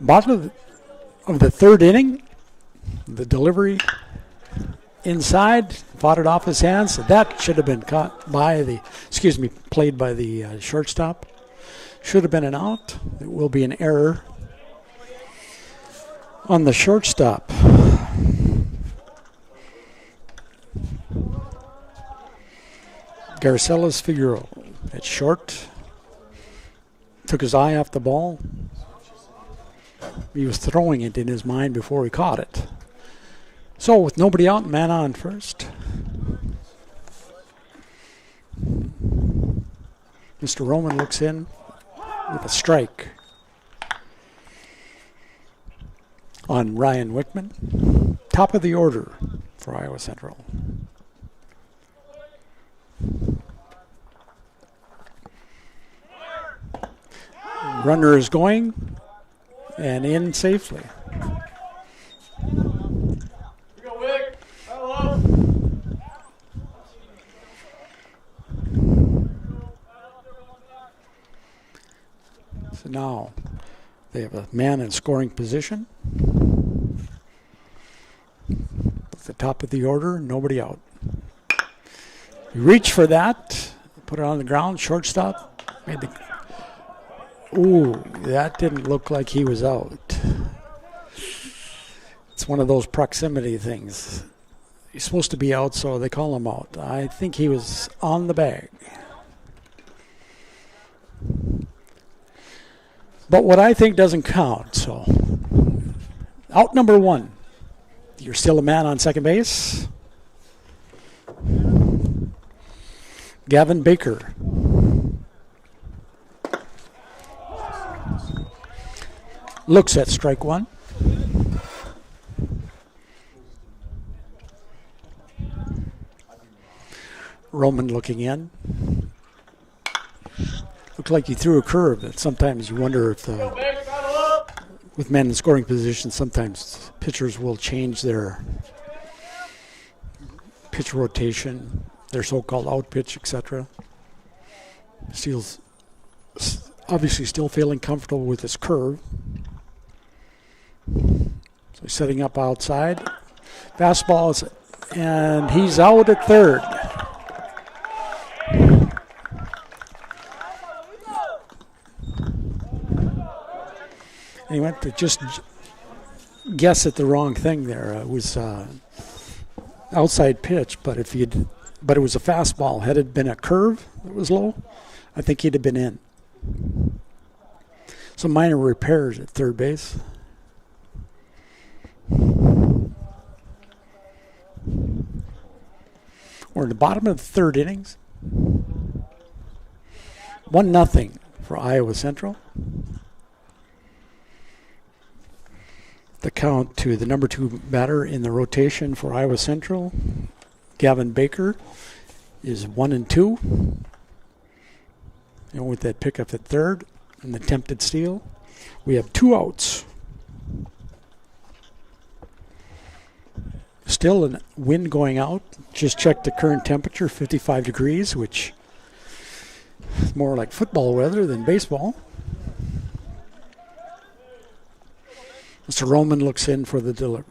Bottom of the third inning, the delivery inside, fought it off his hands. That should have been caught by the, played by the shortstop. Should have been an out. It will be an error on the shortstop. Garcelas Figueroa at short. Took his eye off the ball. He was throwing it in his mind before he caught it. So with nobody out, man on first. Mr. Roman looks in with a strike on Ryan Wickman. Top of the order for Iowa Central. Runner is going and in safely. So now they have a man in scoring position. At the top of the order, nobody out. You reach for that, put it on the ground, shortstop. Made the. Ooh, that didn't look like he was out. It's one of those proximity things. He's supposed to be out, so they call him out. I think he was on the bag. But what I think doesn't count, so. Out number one. You're still a man on second base. Gavin Baker. Looks at strike one. Roman looking in. Looked like he threw a curve. That sometimes you wonder if with men in scoring position, sometimes pitchers will change their pitch rotation, their so-called out pitch, etc. Steele's obviously still feeling comfortable with his curve. So he's setting up outside. Fastball is, and he's out at third. And he went to just guess at the wrong thing there. It was outside pitch, but it was a fastball. Had it been a curve that was low, I think he'd have been in. Some minor repairs at third base. We're in the bottom of the third innings. 1-0 for Iowa Central. The count to the number 2 batter in the rotation for Iowa Central, Gavin Baker, is 1-2. And with that pickup at third and the attempted steal, we have 2 outs. Still a wind going out. Just checked the current temperature, 55 degrees, which is more like football weather than baseball. Mr. Roman looks in for the delivery.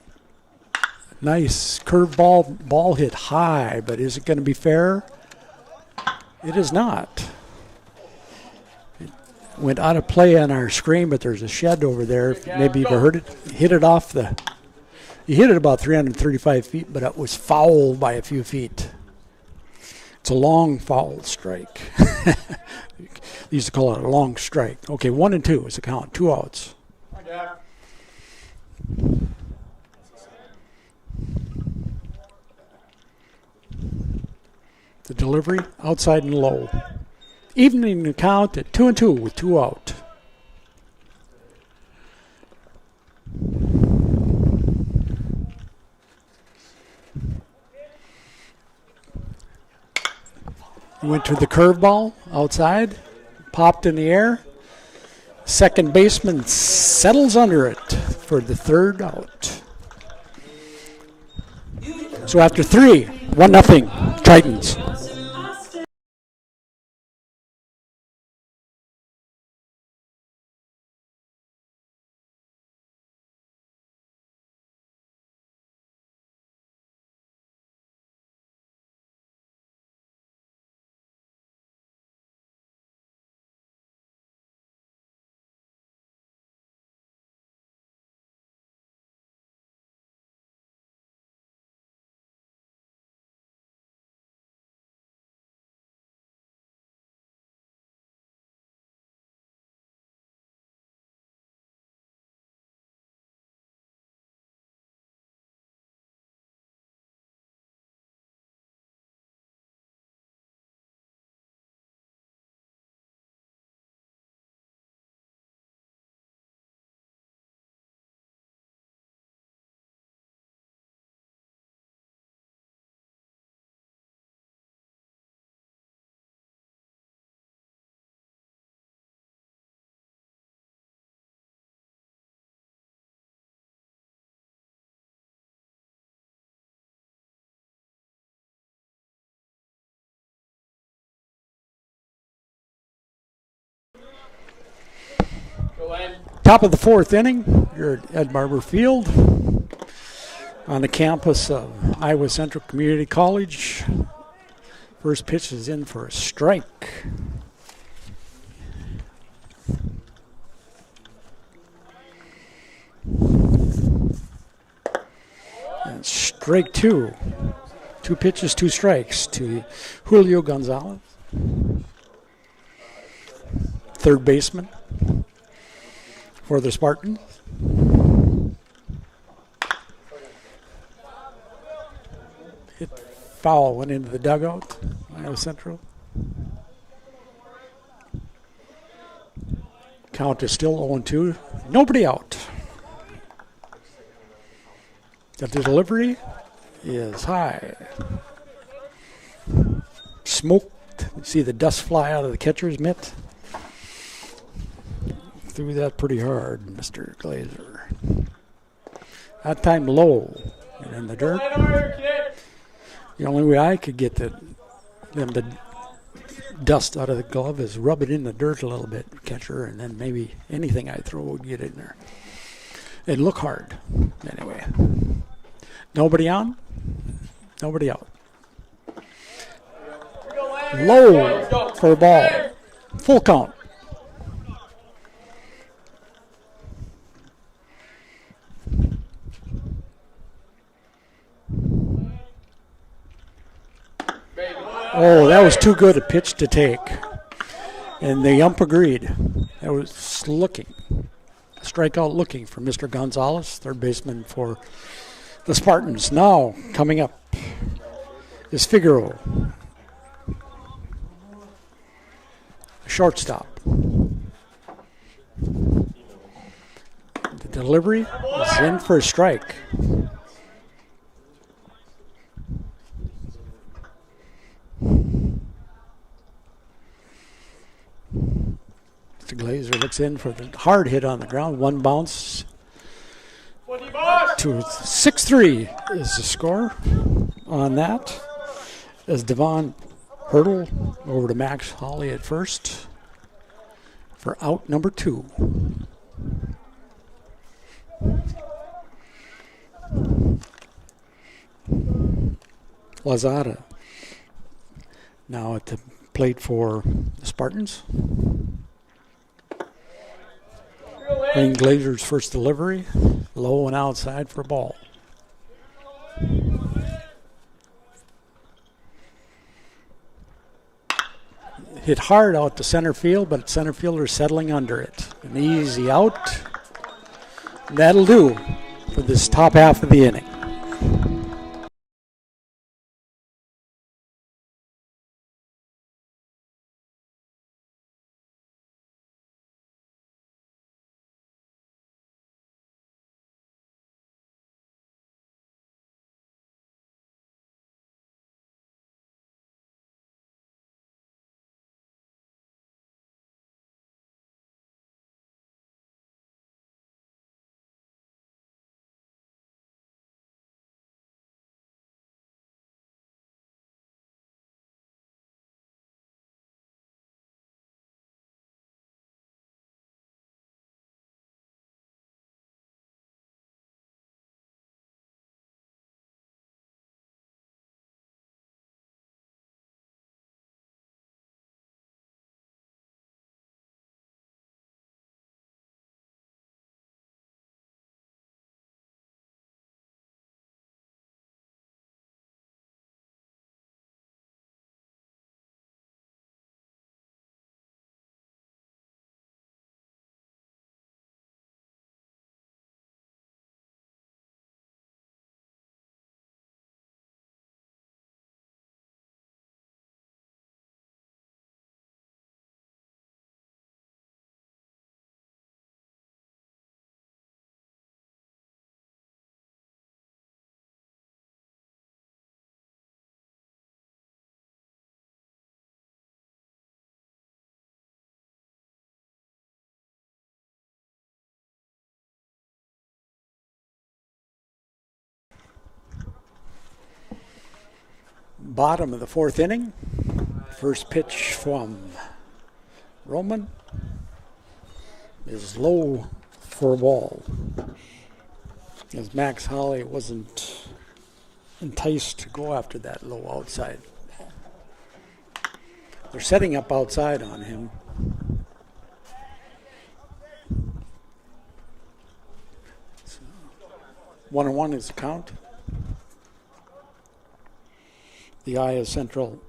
Nice curveball, ball hit high, but is it going to be fair? It is not. It went out of play on our screen, but there's a shed over there. Maybe you've heard it. Hit it off the. He hit it about 335 feet, but it was fouled by a few feet. It's a long foul strike. They used to call it a long strike. Okay, 1-2 is the count. 2 outs. The delivery outside and low. Evening the count at 2-2 with 2 out. Went to the curveball outside, popped in the air. Second baseman settles under it for the 3rd out. So after 3, 1-0, Tritons. Top of the 4th inning, you're at Ed Barber Field on the campus of Iowa Central Community College. First pitch is in for a strike. And strike 2. 2 pitches, 2 strikes to Julio Gonzalez, third baseman for the Spartans. Hit foul, went into the dugout, Iowa Central. Count is still 0-2. Nobody out. The delivery is high. Smoked. You see the dust fly out of the catcher's mitt. Threw that pretty hard, Mr. Glazer. That time low and in the dirt. The only way I could get them to dust out of the glove is rub it in the dirt a little bit, catcher, and then maybe anything I throw would get in there. It'd look hard. Anyway. Nobody on? Nobody out. Low for a ball. Full count. Oh, that was too good a pitch to take. And the ump agreed. That was looking. Strikeout looking for Mr. Gonzalez, third baseman for the Spartans. Now, coming up is Figaro, shortstop. The Delivery is in for a strike. The Glazer looks in for the hard hit on the ground. One bounce to 6-3 is the score on that. As Devon hurdle over to Max Holly at first for out number 2. Lazada now at the plate for the Spartans. Wayne Glazer's first delivery, low and outside for a ball. Hit hard out to center field, but center fielder settling under it. An easy out. That'll do for this top half of the inning. Bottom of the 4th inning. First pitch from Roman is low for a ball. As Max Holly wasn't enticed to go after that low outside. They're setting up outside on him. So 1-1 is the count. The Iowa Central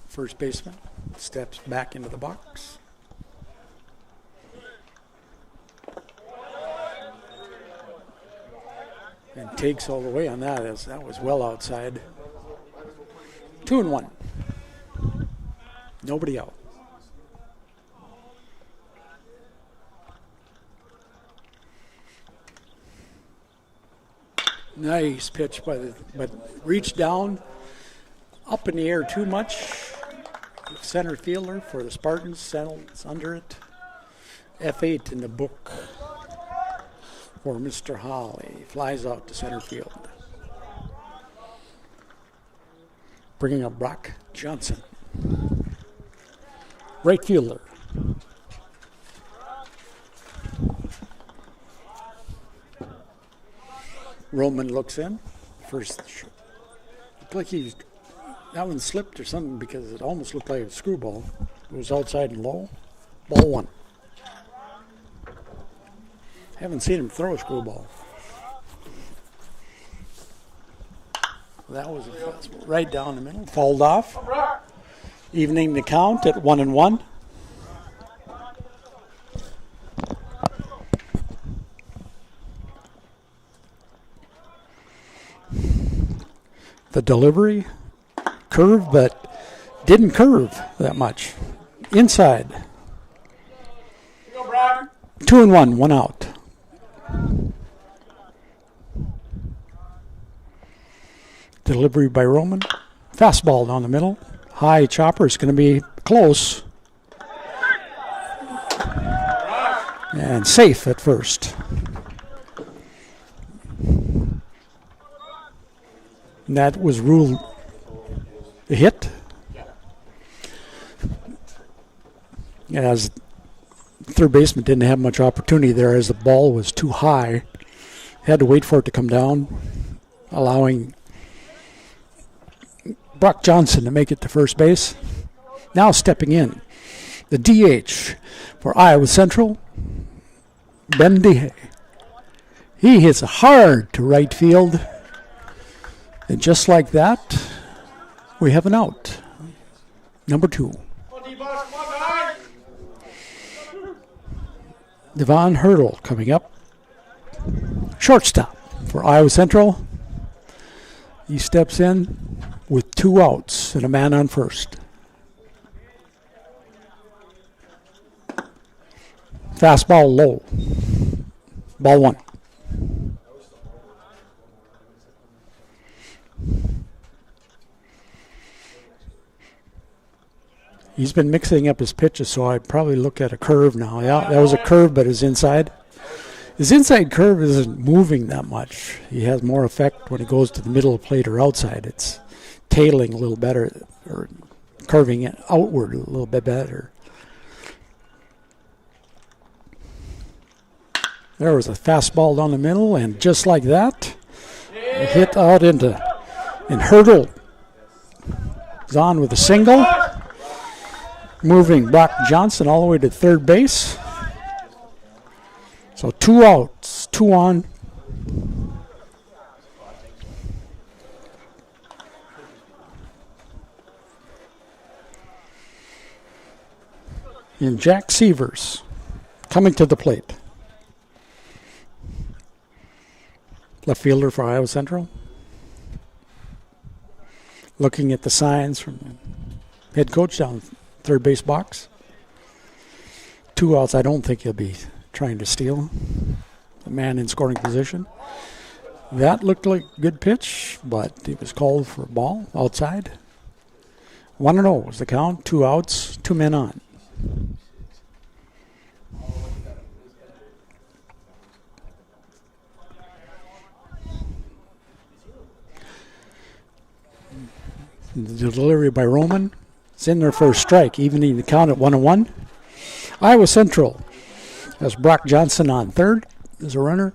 first baseman steps back into the box. And takes all the way on that, as that was well outside. 2-1. Nobody out. Nice pitch but reached down, up in the air too much. Center fielder for the Spartans settles under it. F8 in the book for Mr. Holly. Flies out to center field. Bringing up Brock Johnson. Right fielder. Roman looks in. First, looked like that one slipped or something because it almost looked like a screwball. It was outside and low. Ball 1. Haven't seen him throw a screwball. That was right down the middle. Fouled off. Evening the count at 1-1. The delivery curved, but didn't curve that much. Inside. 2-1, 1 out. Delivery by Roman. Fastball down the middle. High chopper is going to be close. And safe at first. And that was ruled a hit. As third baseman didn't have much opportunity there as the ball was too high. Had to wait for it to come down, allowing Brock Johnson to make it to first base. Now stepping in, the DH for Iowa Central, Ben DeHay. He hits hard to right field. And just like that, we have an out. Number 2. Devon Hurdle coming up. Shortstop for Iowa Central. He steps in with 2 outs and a man on first. Fastball low. Ball 1. He's been mixing up his pitches, so I'd probably look at a curve now. Yeah, that was a curve, but his inside. His inside curve isn't moving that much. He has more effect when he goes to the middle of the plate or outside. It's tailing a little better, or curving it outward a little bit better. There was a fastball down the middle, and just like that, a hit out and Hurdle is on with a single. Moving Brock Johnson all the way to third base. So 2 outs, 2 on. And Jack Severs coming to the plate. Left fielder for Iowa Central. Looking at the signs from the head coach down third base box. 2 outs. I don't think he'll be trying to steal a man in scoring position. That looked like a good pitch, but it was called for a ball outside. 1-0 was the count. 2 outs, 2 men on. The delivery by Roman. It's in there for a strike, evening the count at 1-1. Iowa Central has Brock Johnson on third as a runner,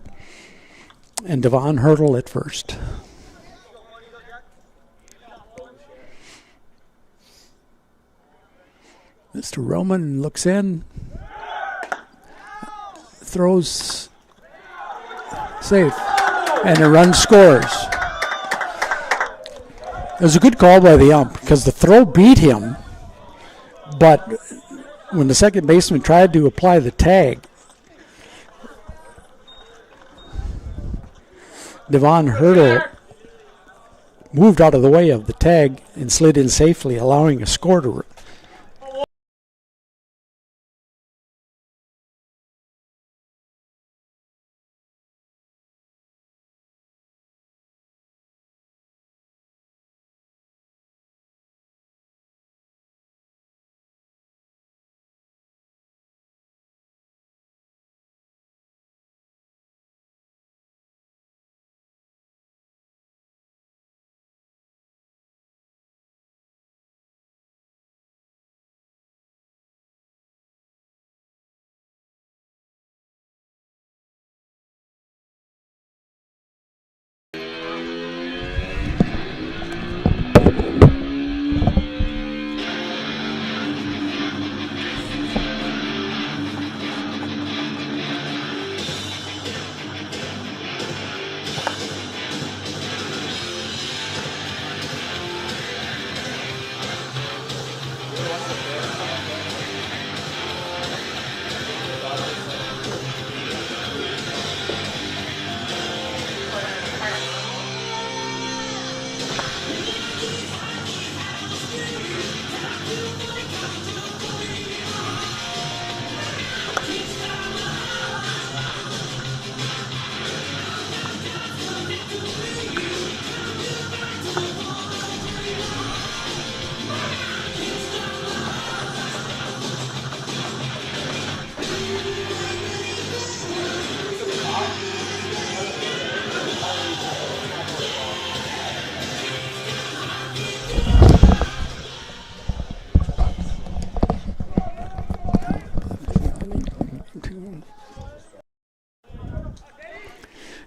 and Devon Hurdle at first. Mr. Roman looks in, throws safe, and a run scores. It was a good call by the ump because the throw beat him, but when the second baseman tried to apply the tag, Devon Hurdle moved out of the way of the tag and slid in safely, allowing a score to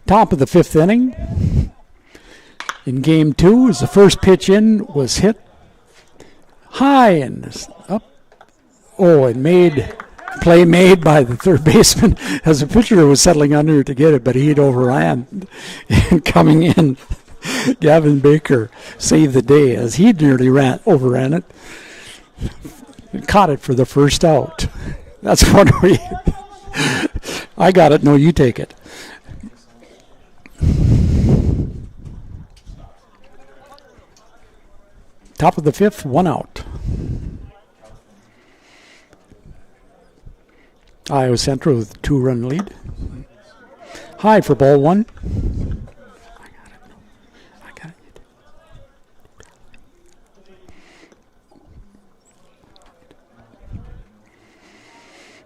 Top of the 5th inning. In game 2, as the first pitch in was hit high and up. Oh, and play made by the third baseman as the pitcher was settling under to get it, but he'd overran. And coming in, Gavin Baker saved the day as he nearly overran it. Caught it for the first out. That's what I got it. No, you take it. Top of the 5th, 1 out. Iowa Central with a 2-run lead. High for ball 1. I got it.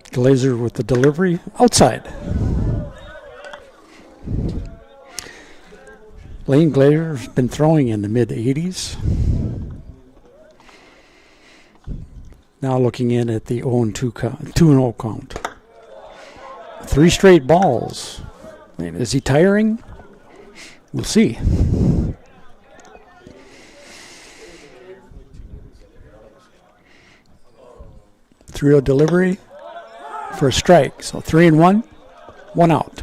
Glazer with the delivery. Outside. Lane Glazer's been throwing in the mid-80s. Now looking in at the 2-0 count. 3 straight balls. Is he tiring? We'll see. 3-0 delivery for a strike. So 3-1, 1 out.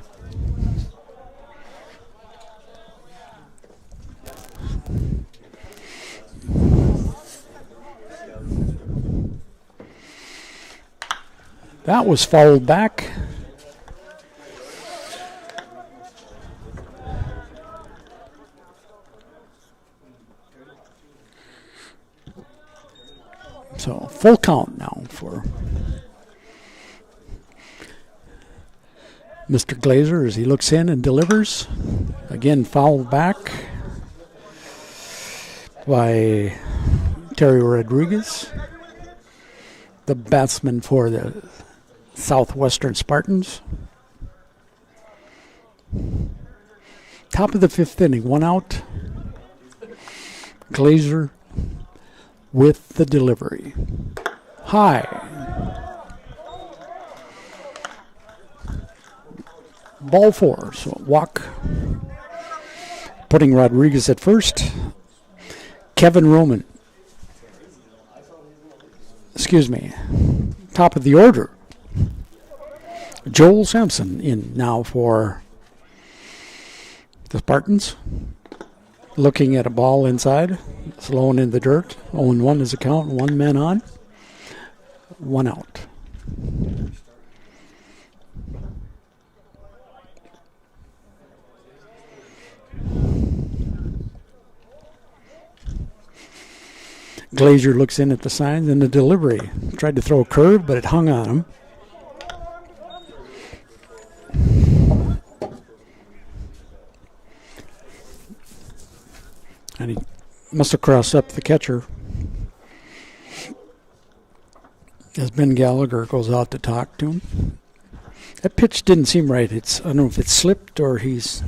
That was fouled back. So full count now for Mr. Glazer as he looks in and delivers. Again, fouled back by Terry Rodriguez, the batsman for the Southwestern Spartans. Top of the 5th inning, 1 out. Glazer with the delivery. High. Ball 4, so walk. Putting Rodriguez at first. Kevin Roman. Top of the order. Joel Sampson in now for the Spartans. Looking at a ball inside. Slow in the dirt. 0-1 is the count. 1 man on. 1 out. Glazer looks in at the signs and the delivery. Tried to throw a curve, but it hung on him. And he must have crossed up the catcher. As Ben Gallagher goes out to talk to him. That pitch didn't seem right. I don't know if it slipped or he's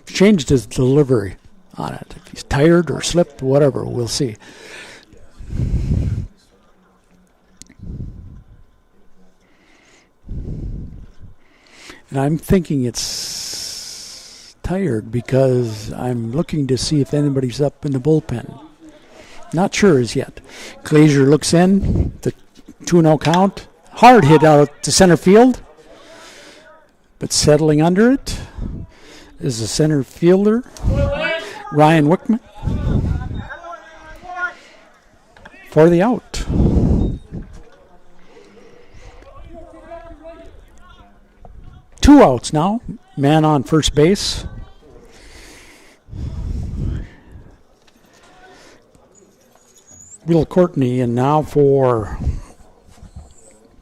changed his delivery on it. If he's tired or slipped, whatever, we'll see. And I'm thinking it's tired because I'm looking to see if anybody's up in the bullpen. Not sure as yet. Glazer looks in, the 2-0 count. Hard hit out to center field. But settling under it is the center fielder, Ryan Wickman, for the out. Two outs now. Man on first base. Will Courtney, and now for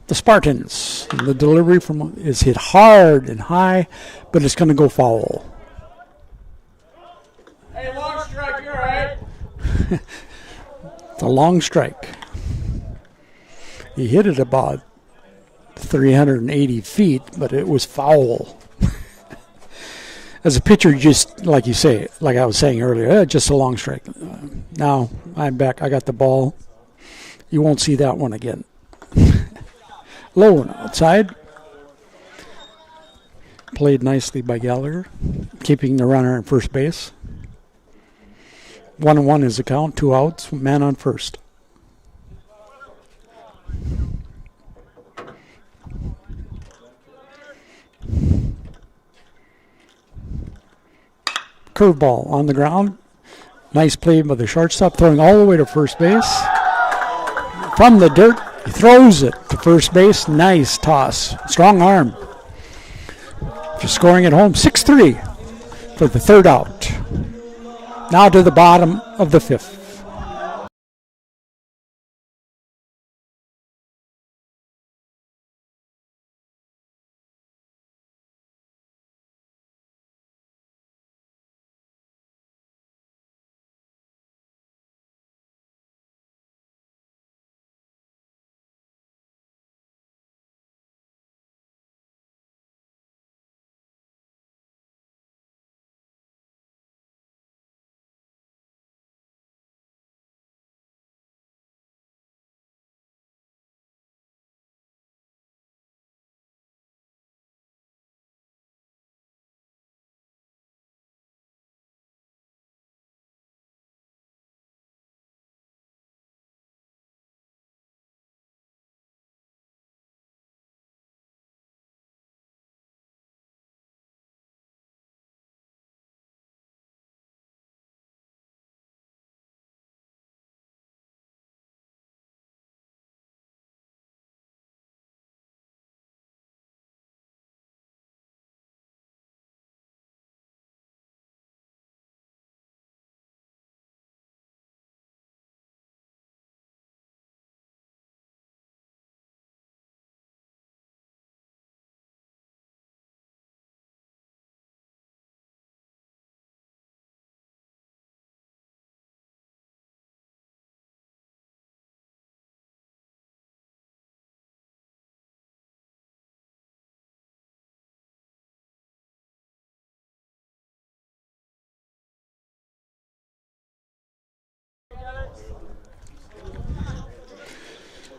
the Spartans. The delivery is hit hard and high, but it's going to go foul. Hey, long strike, you're right. It's a long strike. He hit it about 380 feet, but it was foul. As a pitcher, just like you say, like I was saying earlier, just a long strike. Now I'm back. I got the ball. You won't see that one again. Low and outside. Played nicely by Gallagher, keeping the runner at first base. 1-1 is the count, 2 outs, man on first. Curveball on the ground. Nice play by the shortstop, throwing all the way to first base. From the dirt, he throws it to first base. Nice toss. Strong arm. Just scoring at home, 6-3 for the third out. Now to the bottom of the fifth.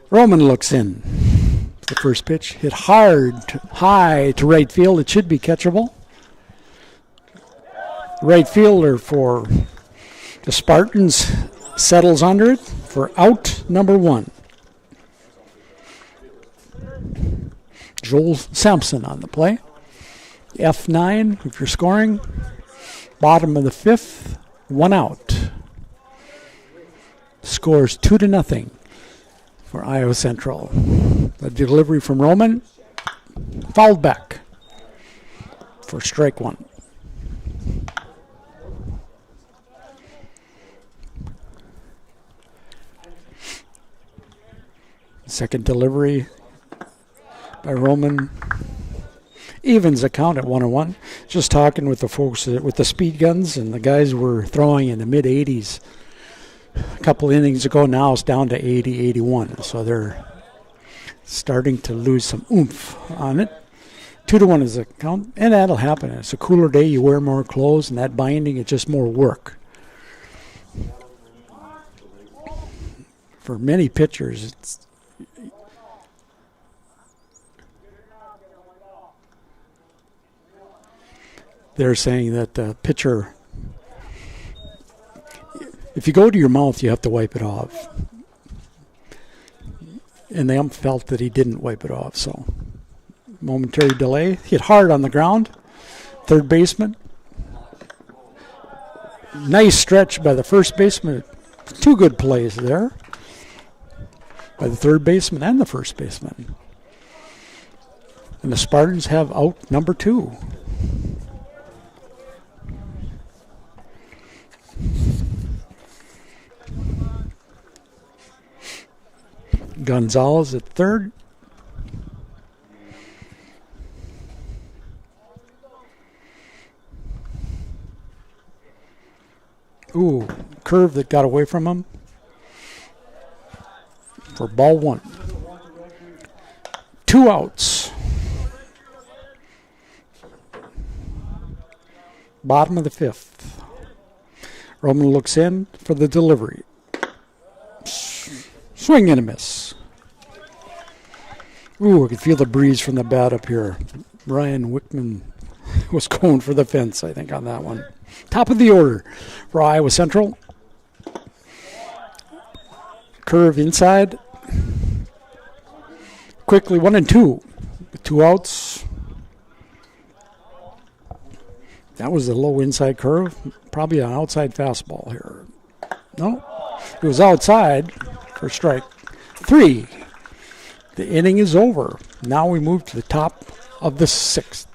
Roman looks in. The first pitch hit hard, high to right field. It should be catchable. Right fielder for the Spartans settles under it for out number 1. Joel Sampson on the play. F9 if you're scoring. Bottom of the 5th, 1 out. Scores 2-0 for Iowa Central. The delivery from Roman, fouled back for strike 1. Second delivery by Roman evens the count at 1-1. Just talking with the folks with the speed guns, and the guys were throwing in the mid-80s a couple innings ago. Now it's down to 80, 81. So they're starting to lose some oomph on it. 2-1 is the count, and that'll happen. It's a cooler day. You wear more clothes, and that binding is just more work. For many pitchers, they're saying that the pitcher, if you go to your mouth, you have to wipe it off. And the ump felt that he didn't wipe it off, so momentary delay. Hit hard on the ground. Third baseman. Nice stretch by the first baseman. 2 good plays there by the third baseman and the first baseman. And the Spartans have out number 2. Gonzalez at third. Ooh, curve that got away from him for ball 1. 2 outs. Bottom of the 5th. Roman looks in for the delivery. Swing and a miss. Ooh, I can feel the breeze from the bat up here. Brian Wickman was going for the fence, I think, on that one. Top of the order for Iowa Central. Curve inside. Quickly 1-2. 2 outs. That was a low inside curve. Probably an outside fastball here. No, it was outside for strike 3. The inning is over. Now we move to the top of the 6th.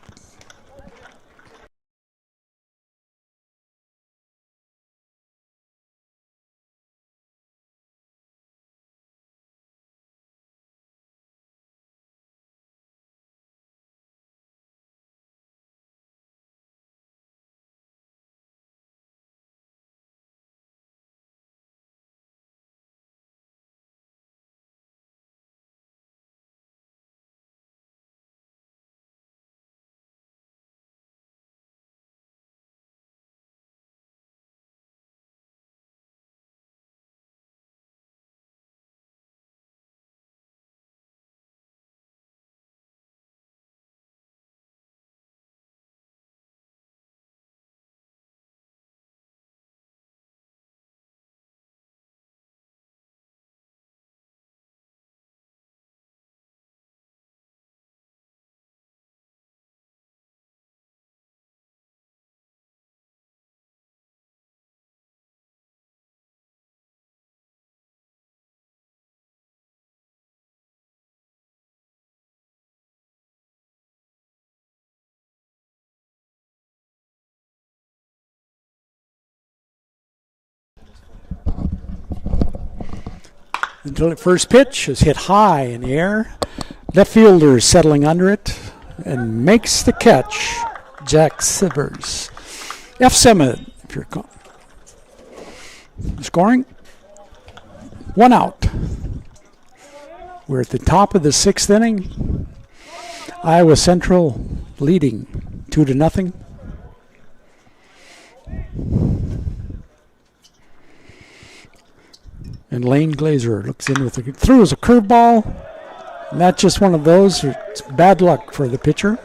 The first pitch is hit high in the air. Left fielder is settling under it and makes the catch. Jack Sivers. F7 if you're scoring. 1 out. We're at the top of the 6th inning. Iowa Central leading 2-0. And Lane Glazer looks in with throws a curveball. And that's just one of those. It's bad luck for the pitcher.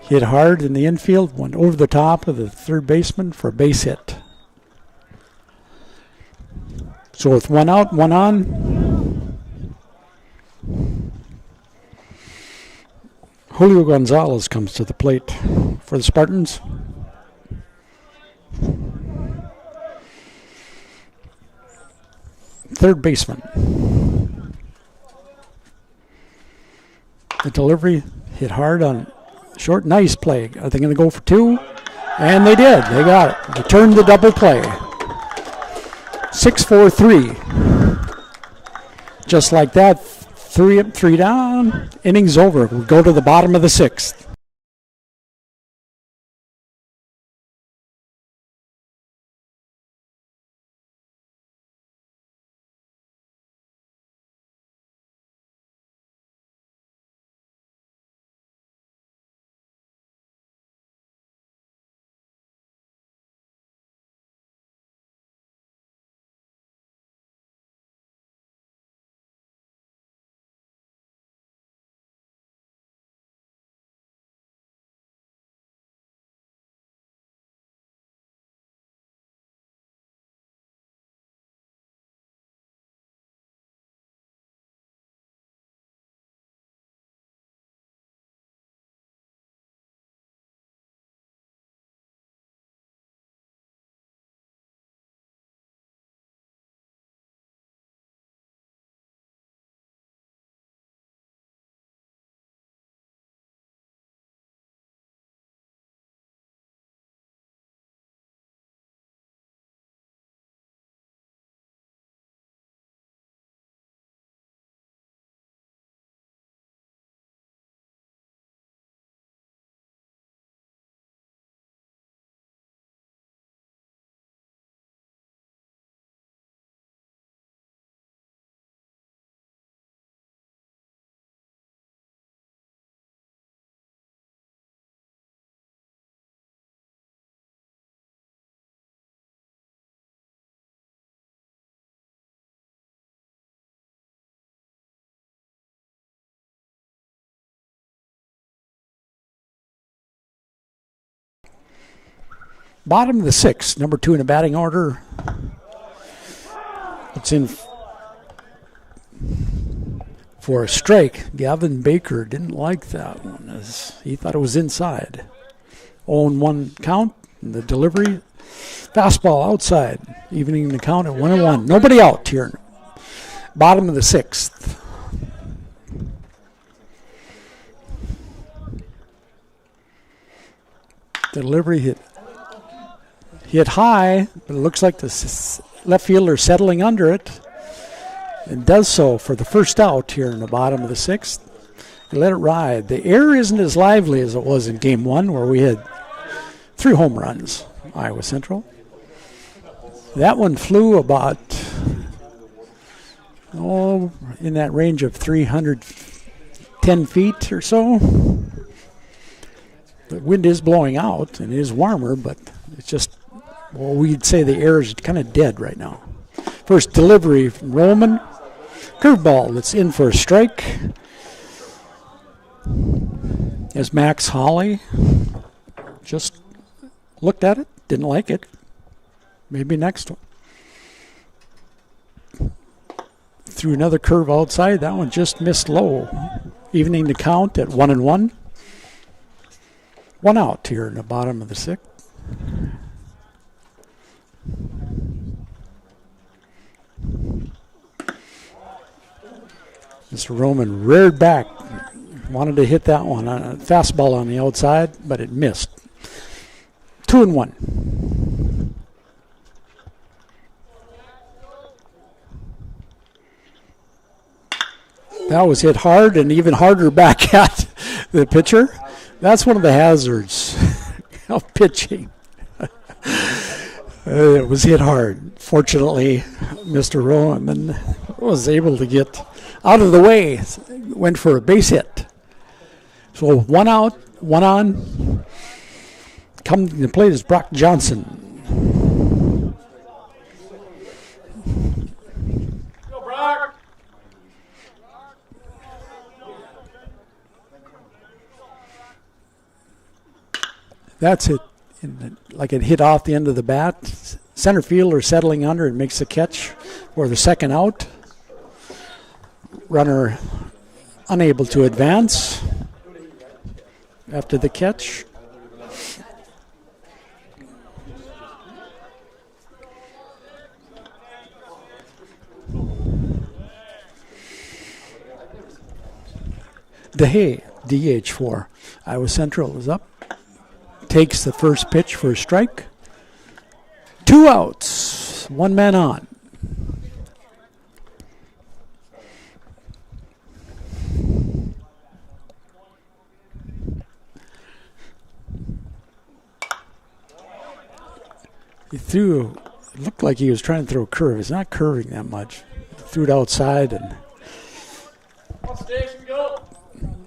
Hit hard in the infield, went over the top of the third baseman for a base hit. So with 1 out, 1 on. Julio Gonzalez comes to the plate for the Spartans. Third baseman. The delivery hit hard on short. Nice play. Are they going to go for 2? And they did. They got it. They turned the double play. 6-4-3. Just like that. 3 up, 3 down. Innings over. We'll go to the bottom of the 6th. Bottom of the 6th, number 2 in the batting order. It's in for a strike. Gavin Baker didn't like that one, as he thought it was inside. 0-1 count, and the delivery. Fastball outside, evening the count at 1-1. Nobody out here. Bottom of the 6th. Delivery hit high, but it looks like the left fielder settling under it, and does so for the first out here in the bottom of the 6th. They let it ride. The air isn't as lively as it was in Game 1, where we had 3 home runs, Iowa Central. That one flew about, in that range of 310 feet or so. The wind is blowing out, and it is warmer, but it's just, well, we'd say the air is kind of dead right now. First delivery from Roman. Curveball that's in for a strike. As Max Holly just looked at it, didn't like it. Maybe next one. Threw another curve outside. That one just missed low. Evening the count at 1-1. 1 out here in the bottom of the 6th. Mr. Roman reared back. Wanted to hit that one. A fastball on the outside, but it missed. 2-1. That was hit hard and even harder back at the pitcher. That's one of the hazards of pitching. It was hit hard. Fortunately, Mr. Roman was able to get out of the way. Went for a base hit. So 1 out, 1 on. Coming to the plate is Brock Johnson. Go, Brock. That's it. Like it hit off the end of the bat. Center fielder settling under and makes the catch for the second out. Runner unable to advance after the catch. DeHay, DH for Iowa Central, is up. Takes the first pitch for a strike. 2 outs, 1 man on. He threw, it looked like he was trying to throw a curve. He's not curving that much. He threw it outside, and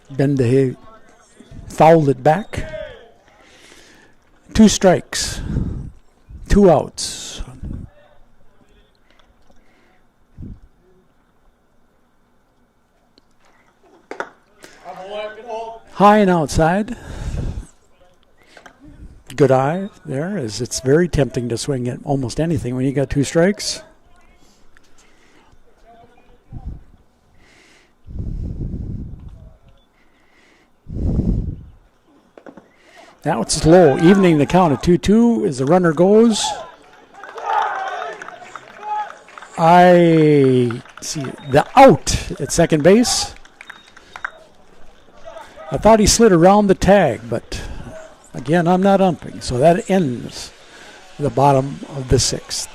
Ben DeHay fouled it back. 2 strikes, 2 outs. High and outside. Good eye there, as it's very tempting to swing at almost anything when you got 2 strikes. Now it's low, evening the count at 2-2 as the runner goes. I see the out at second base. I thought he slid around the tag, but again, I'm not umping, so that ends the bottom of the 6th.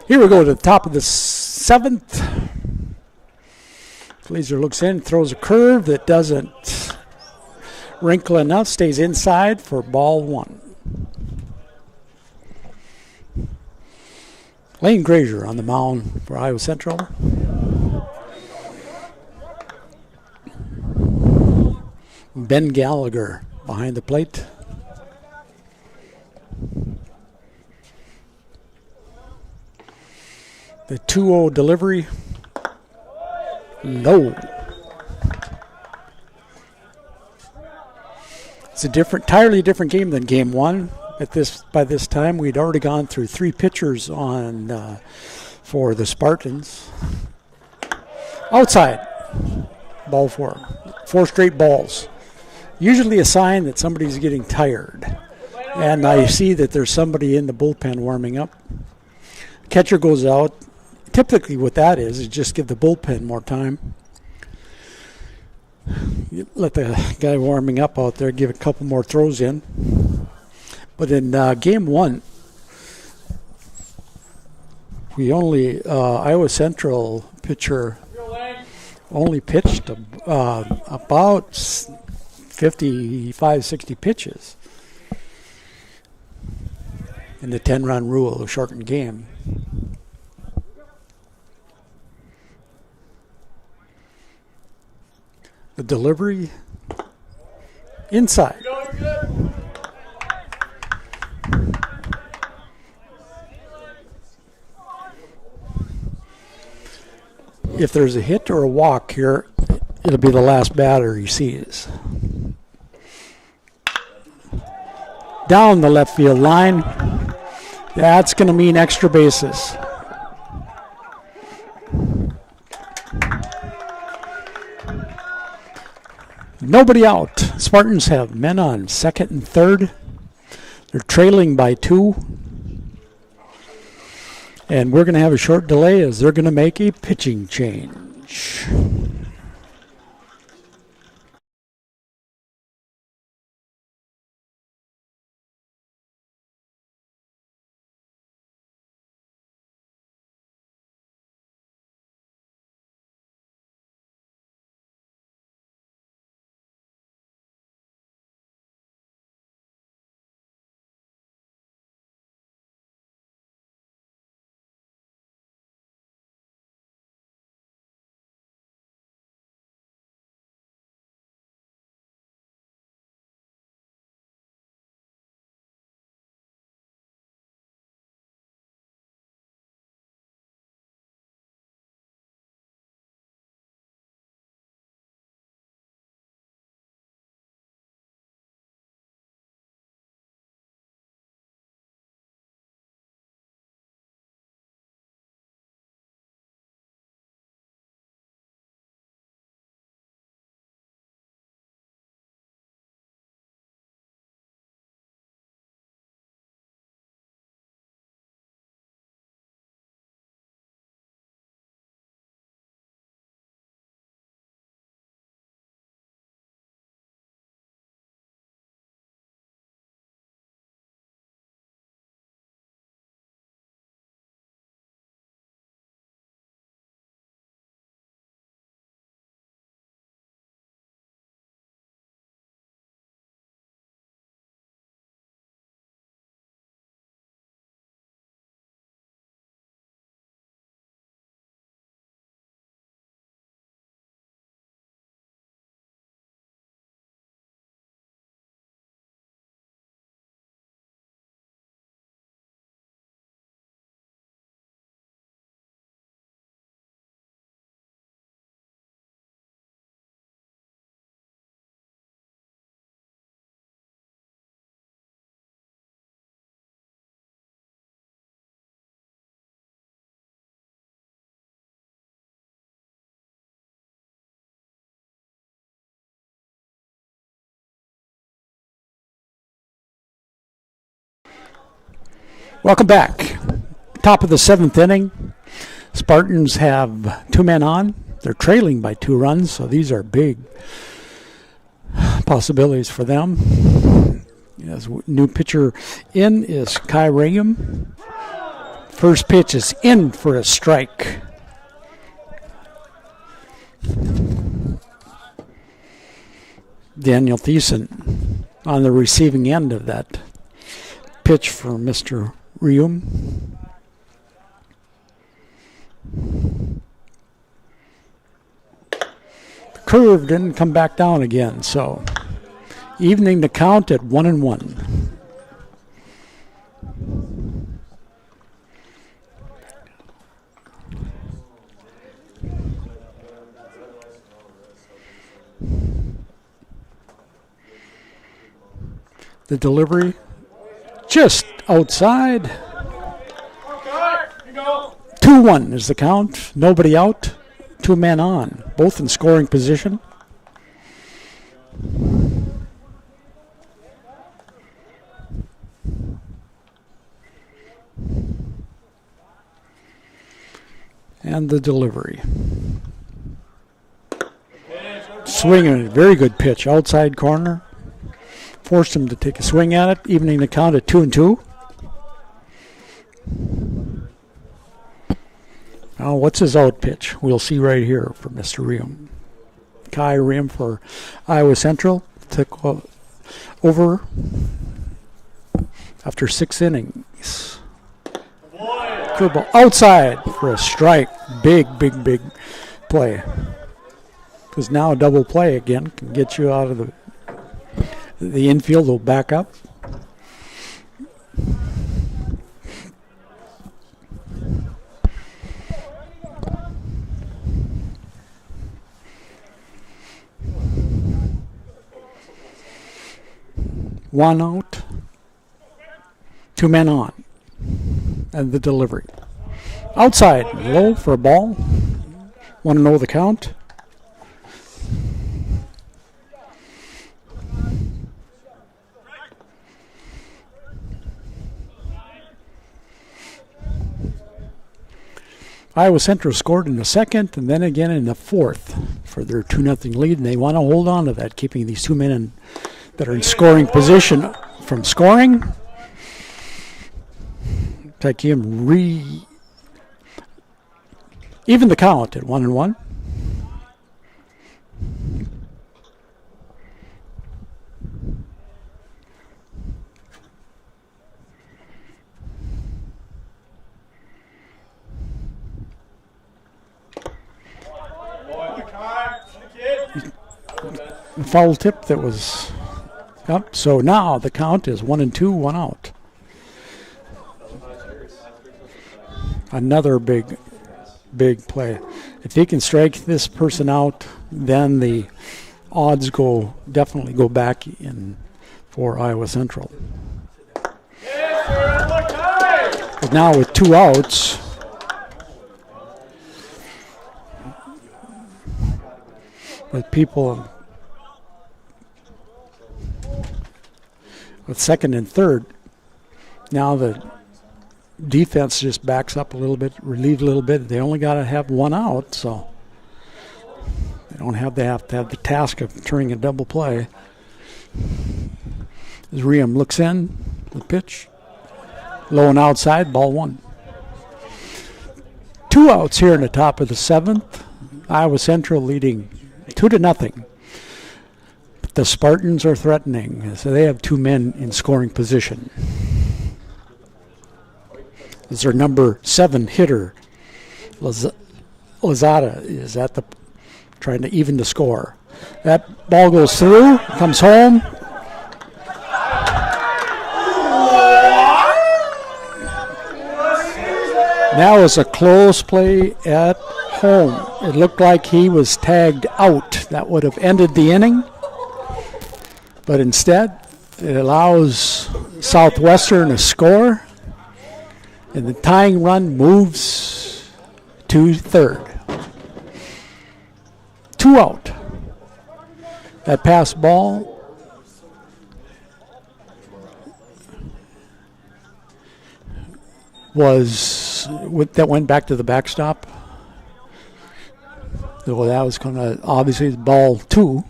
Here we go to the top of the 7th. Fleaser looks in, throws a curve that doesn't wrinkle enough, stays inside for ball 1. Lane Grazier on the mound for Iowa Central. Ben Gallagher behind the plate. The 2-0 delivery. Low. It's a entirely different game than game 1. By this time, we'd already gone through 3 pitchers on for the Spartans. Outside, ball 4. 4 straight balls. Usually a sign that somebody's getting tired. And I see that there's somebody in the bullpen warming up. Catcher goes out. Typically what that is just give the bullpen more time. You let the guy warming up out there give a couple more throws in. But in game 1, we only Iowa Central pitcher only pitched about 55, 60 pitches in the 10-run rule, a shortened game. The delivery inside. If there's a hit or a walk here, it'll be the last batter he sees. Down the left field line. That's going to mean extra bases. Nobody out. Spartans have men on second and third. They're trailing by 2. And we're going to have a short delay as they're going to make a pitching change. Welcome back. Top of the 7th inning. Spartans have 2 men on. They're trailing by 2 runs, so these are big possibilities for them. As new pitcher in is Kai Ringham First pitch is in for a strike. Daniel Thiessen on the receiving end of that pitch for Mr. Reum. The curve didn't come back down again, so evening the count at 1-1. The delivery just outside. 2-1 is the count. Nobody out. 2 men on. Both in scoring position. And the delivery. Swinging, very good pitch. Outside corner. Forced him to take a swing at it, evening the count at 2-2. Now, what's his out pitch? We'll see right here for Mr. Reum. Kai Reum for Iowa Central took over after 6 innings. Curveball outside for a strike. Big play. Because now a double play again can get you out of the infield will back up. One out. 2 men on. And the delivery. Outside. Low for a ball. Want to know the count? Iowa Central scored in the second and then again in the fourth for their 2-0 lead, and they want to hold on to that, keeping these 2 men that are in scoring position from scoring. Take him even the count at 1-1. Foul tip that was up. So now the count is 1-2, 1 out. Another big play. If he can strike this person out, then the odds definitely go back in for Iowa Central. But now with 2 outs, with people with second and third, now the defense just backs up a little bit, relieved a little bit. They only got to have 1 out, so they don't have to have the task of turning a double play. As Reum looks in, the pitch, low and outside, ball 1. 2 outs here in the top of the 7th. Iowa Central leading 2-0. The Spartans are threatening, so they have 2 men in scoring position. As their number 7 hitter, Lozada, is trying to even the score. That ball goes through, comes home. That was a close play at home. It looked like he was tagged out. That would have ended the inning. But instead, it allows Southwestern to score, and the tying run moves to third. 2 out. That pass ball that went back to the backstop. So that was going to obviously ball 2.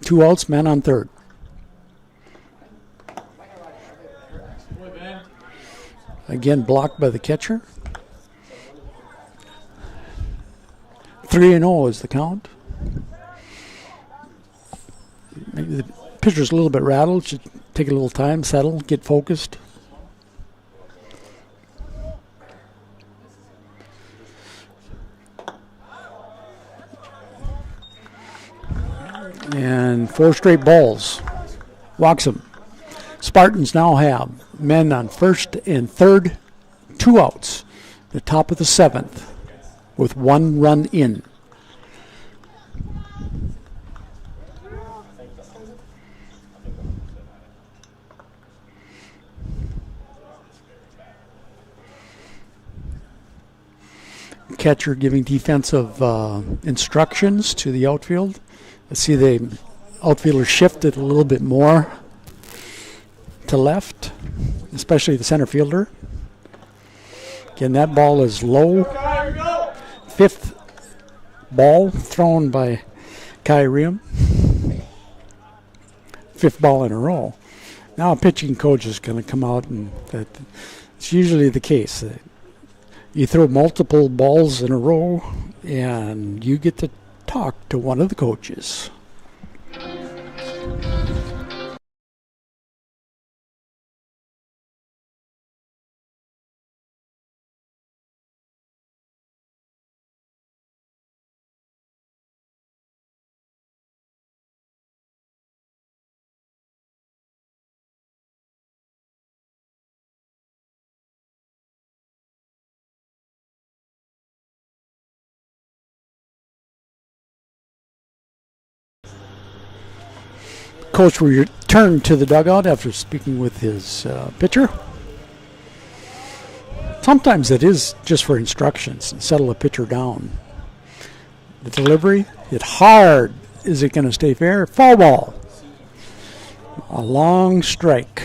2 outs, man on third. Again, blocked by the catcher. 3-0 is the count. Maybe the pitcher's a little bit rattled. Should take a little time, settle, get focused. And 4 straight balls. Walks him. Spartans now have men on first and third, 2 outs. The top of the 7th with 1 run in. Catcher giving defensive instructions to the outfield. Let's see the outfielder shifted a little bit more to left, especially the center fielder. Again, that ball is low. 5th ball thrown by Kai Riem. 5th ball in a row. Now a pitching coach is going to come out, and it's usually the case. You throw multiple balls in a row, and you get to talk to one of the coaches. Coach will return to the dugout after speaking with his pitcher. Sometimes it is just for instructions and settle a pitcher down. The delivery, hit hard. Is it going to stay fair? Foul ball. A long strike.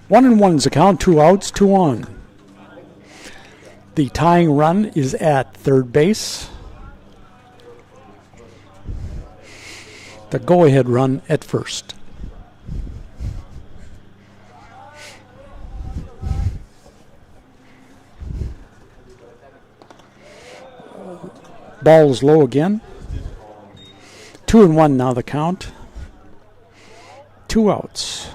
1-1 is the count. 2 outs, 2 on. The tying run is at third base. The go-ahead run at first. Ball is low again. 2-1 now the count. 2 outs.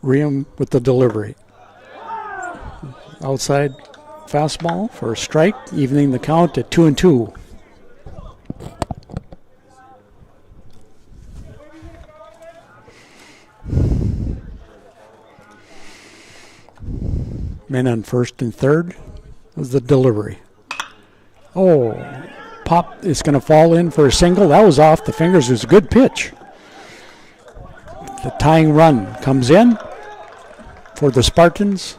Riem with the delivery. Outside fastball for a strike, evening the count at 2-2. Men on first and third was the delivery. Oh, pop is going to fall in for a single. That was off the fingers. It was a good pitch. The tying run comes in for the Spartans.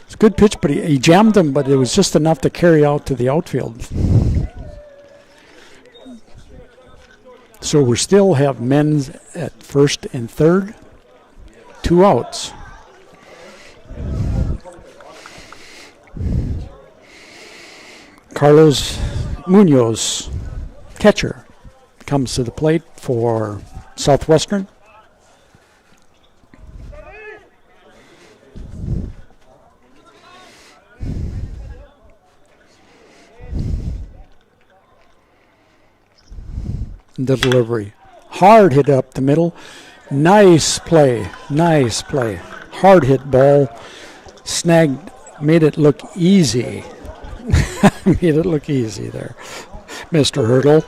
It's a good pitch, but he jammed them, but it was just enough to carry out to the outfield. So we still have men at first and third, 2 outs. Carlos Munoz, catcher, comes to the plate for Southwestern. The delivery. Hard hit up the middle. Nice play. Nice play. Hard hit ball. Snagged. Made it look easy. Made it look easy there, Mr. Hurdle.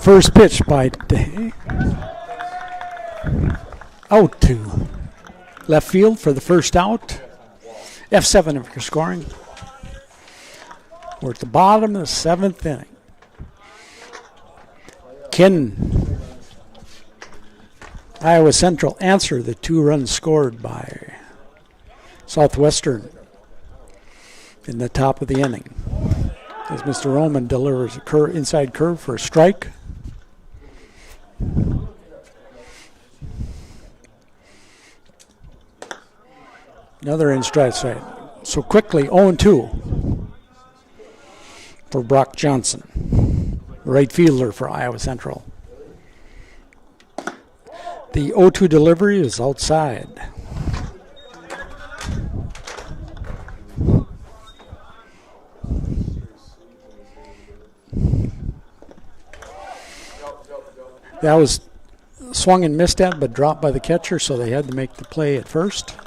First pitch by Day. Out to left field for the first out. F7 if you're scoring. We're at the bottom of the 7th inning. Can Iowa Central answer the 2 runs scored by Southwestern in the top of the inning? As Mr. Roman delivers a inside curve for a strike. Another in strike side. So quickly 0-2 for Brock Johnson, right fielder for Iowa Central. The 0-2 delivery is outside. That was swung and missed at, but dropped by the catcher, so they had to make the play at first.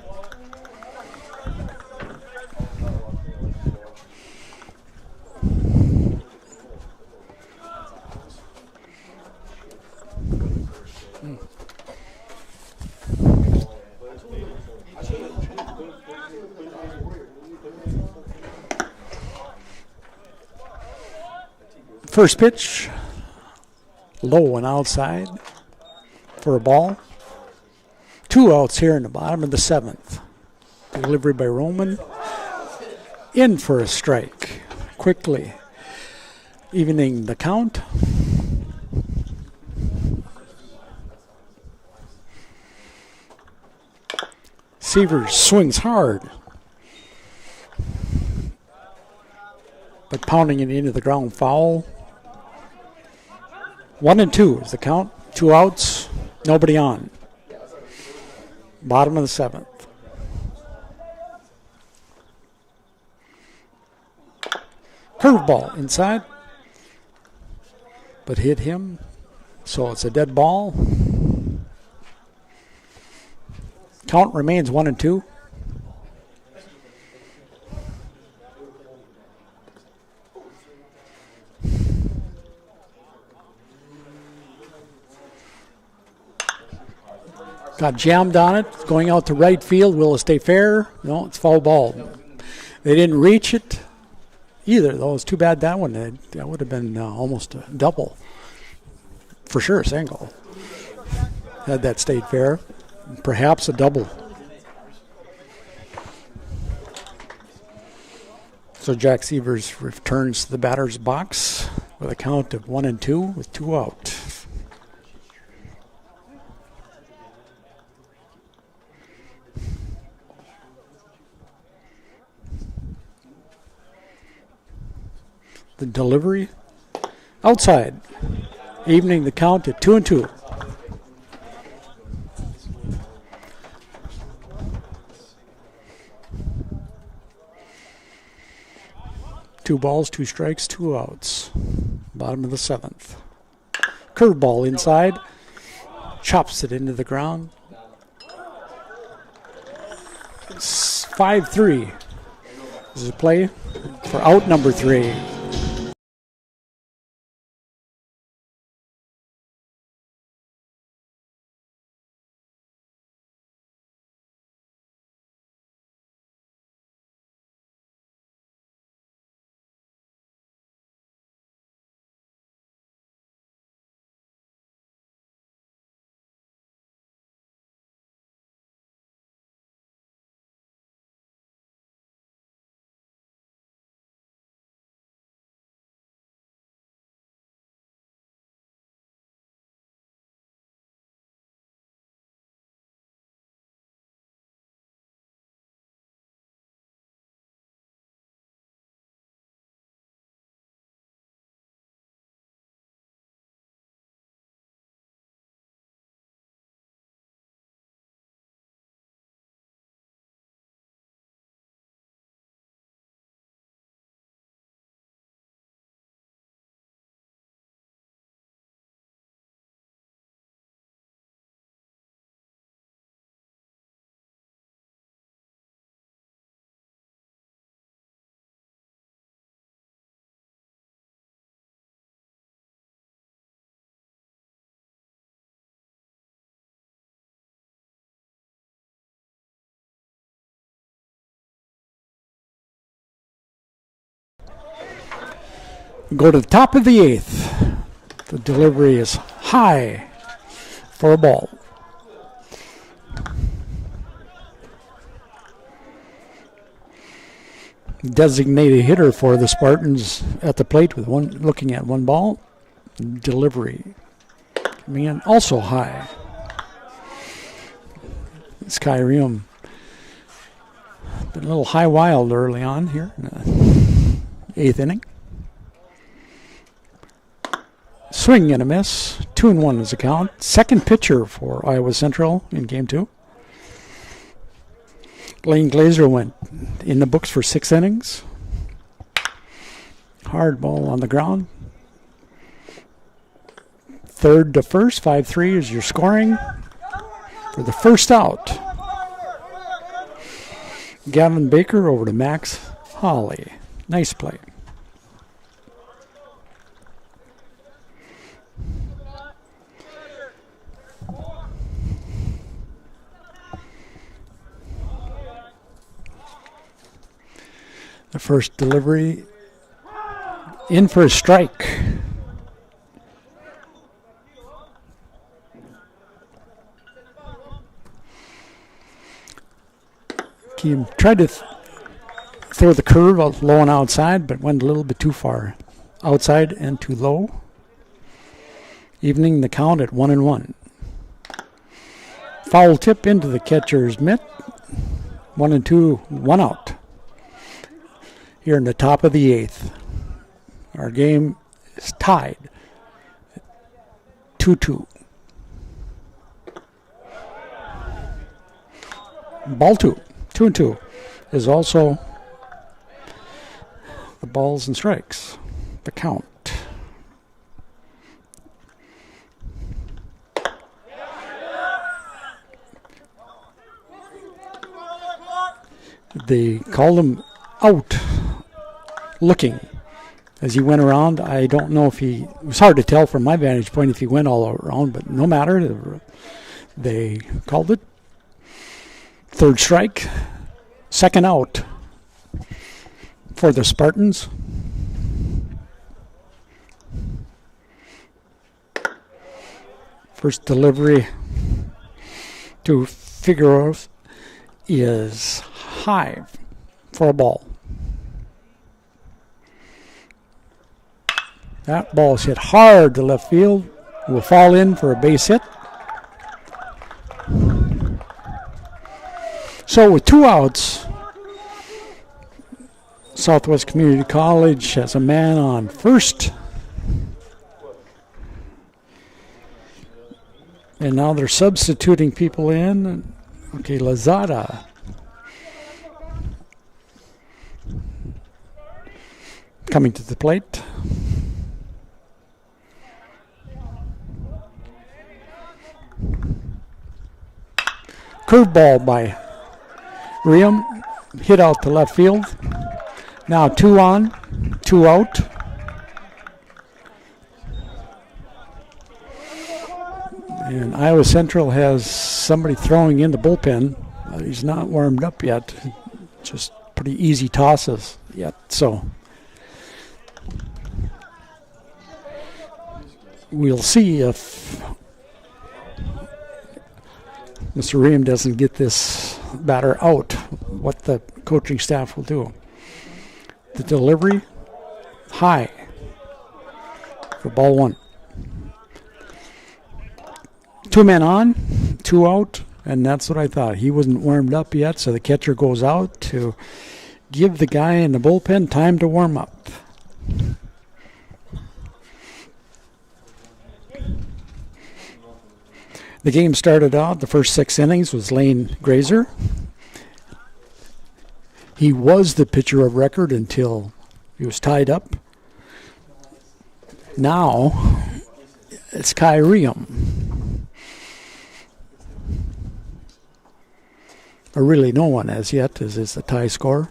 First pitch, low and outside for a ball. 2 outs here in the bottom of the 7th. Delivery by Roman. In for a strike. Quickly evening the count. Severs swings hard, but pounding it into the ground foul. 1-2 is the count. 2 outs, nobody on. Bottom of the 7th. Curveball inside, but hit him, so it's a dead ball. Count remains 1-2. Got jammed on it. It's going out to right field. Will it stay fair? No, it's foul ball. They didn't reach it either, though. It's too bad that one. That would have been almost a double. For sure, a single. Had that stayed fair. Perhaps a double. So Jack Severs returns to the batter's box with a count of 1-2 with 2 out. The delivery outside, evening the count at 2-2. Two balls, 2 strikes, 2 outs. Bottom of the 7th. Curveball inside, chops it into the ground. It's 5-3. This is a play for out number 3. Go to the top of the 8th. The delivery is high for a ball. Designated hitter for the Spartans at the plate with looking at one ball. Delivery coming in also high. Skyrim been a little high wild early on here in the 8th inning. Swing and a miss. 2-1 is the count. Second pitcher for Iowa Central in game 2. Lane Glazer went in the books for 6 innings. Hard ball on the ground. Third to first, 5-3 is your scoring for the first out. Gavin Baker over to Max Holly. Nice play. The first delivery in for a strike. He tried to throw the curve out low and outside, but went a little bit too far outside and too low. Evening the count at 1-1. Foul tip into the catcher's mitt. 1-2, 1 out. Here in the top of the 8th. Our game is tied. 2-2. Ball 2. 2-2 is also the balls and strikes. The count. They called him out looking as he went around. I don't know if it was hard to tell from my vantage point if he went all around, but no matter. They called it. Third strike, second out for the Spartans. First delivery to Figueroa is high for a ball. That ball is hit hard to left field. Will fall in for a base hit. So with 2 outs, Southwest Community College has a man on first. And now they're substituting people in. Okay, Lazada. Coming to the plate. Curveball by Riem, hit out to left field. Now 2 on, 2 out. And Iowa Central has somebody throwing in the bullpen. He's not warmed up yet. Just pretty easy tosses yet. So we'll see if Mr. Ream doesn't get this batter out, what the coaching staff will do. The delivery, high for ball 1. 2 men on, 2 out, and that's what I thought. He wasn't warmed up yet, so the catcher goes out to give the guy in the bullpen time to warm up. The game started out, the first 6 innings was Lane Glazer. He was the pitcher of record until he was tied up. Now, it's Kyrium. Or really no one as yet, as is the tie score.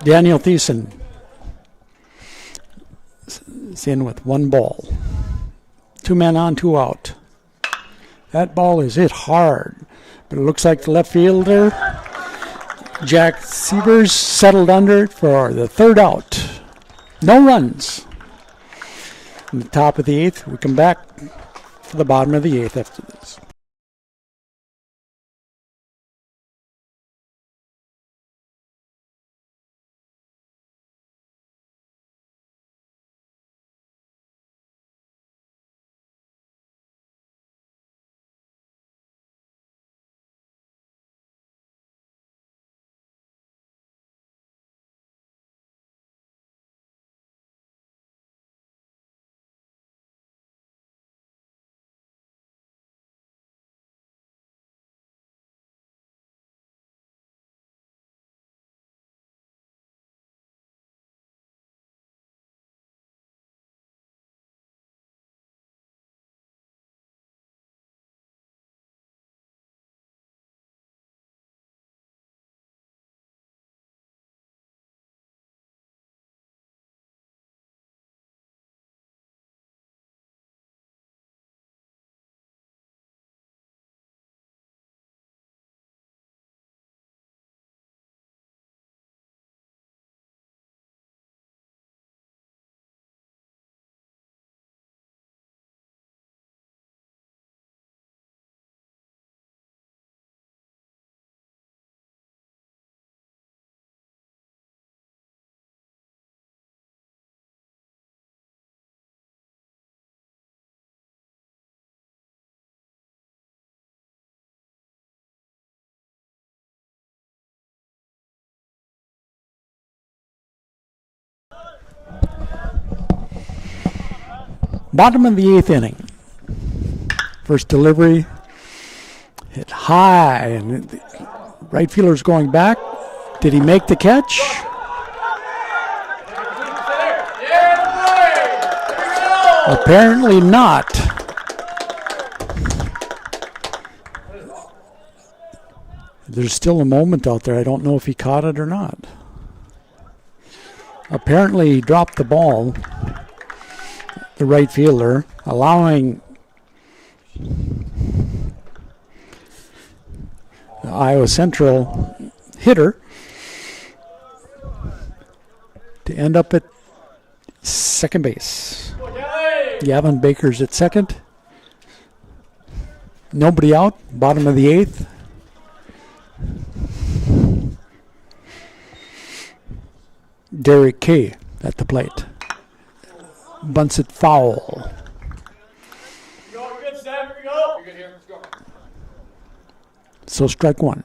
Daniel Thiessen is in with 1 ball. 2 men on, 2 out. That ball is hit hard, but it looks like the left fielder, Jack Sievers, settled under it for the 3rd out. No runs. In the top of the 8th, we come back to the bottom of the 8th after this. Bottom of the 8th inning. First delivery hit high, and the right fielder's going back. Did he make the catch? Apparently not. There's still a moment out there. I don't know if he caught it or not. Apparently he dropped the ball, the right fielder, allowing the Iowa Central hitter to end up at second base. Gavin Baker's at second. Nobody out, bottom of the 8th. Derek Kay at the plate. Bunts it foul. So strike one.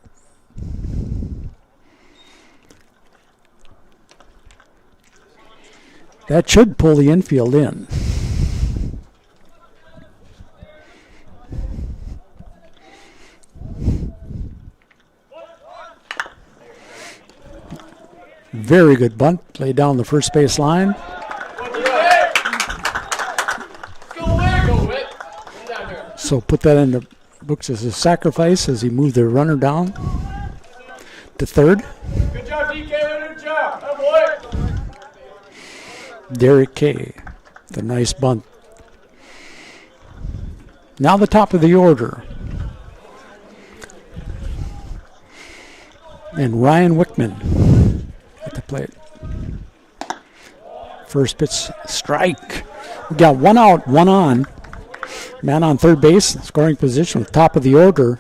That should pull the infield in. Very good bunt. Laid down the first base line. So put that in the books as a sacrifice as he moved the runner down to third. Good job, DK. Good job. Oh, boy. Derek Kay, the nice bunt. Now the top of the order. And Ryan Wickman at the plate. First pitch strike. We got one out, one on. Man on third base, scoring position with top of the order.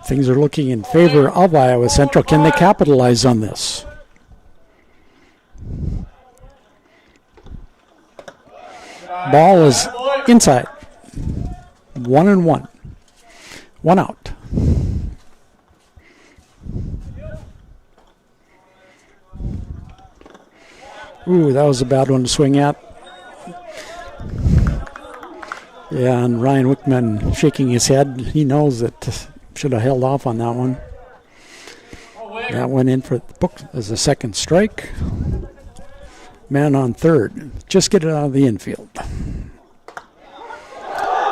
Things are looking in favor of Iowa Central. Can they capitalize on this? Ball is inside. 1-1. One out. Ooh, that was a bad one to swing at. Yeah, and Ryan Wickman shaking his head. He knows that should have held off on that one. That went in for the book as a second strike. Man on third. Just get it out of the infield.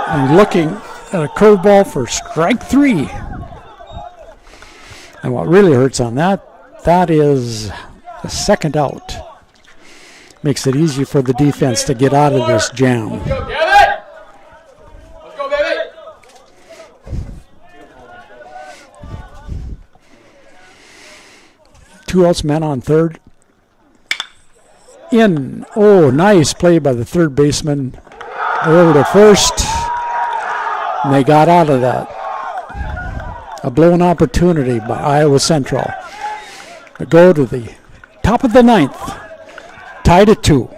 And looking at a curveball for strike three. And what really hurts on that, That is the second out. Makes it easy for the defense to get out of this jam. Let's go, Gavin! Let's go, baby! 2 outs, men on third. In. Oh, nice play by the third baseman. Over to first. And they got out of that. A blown opportunity by Iowa Central. To go to the top of the ninth. Tied at 2.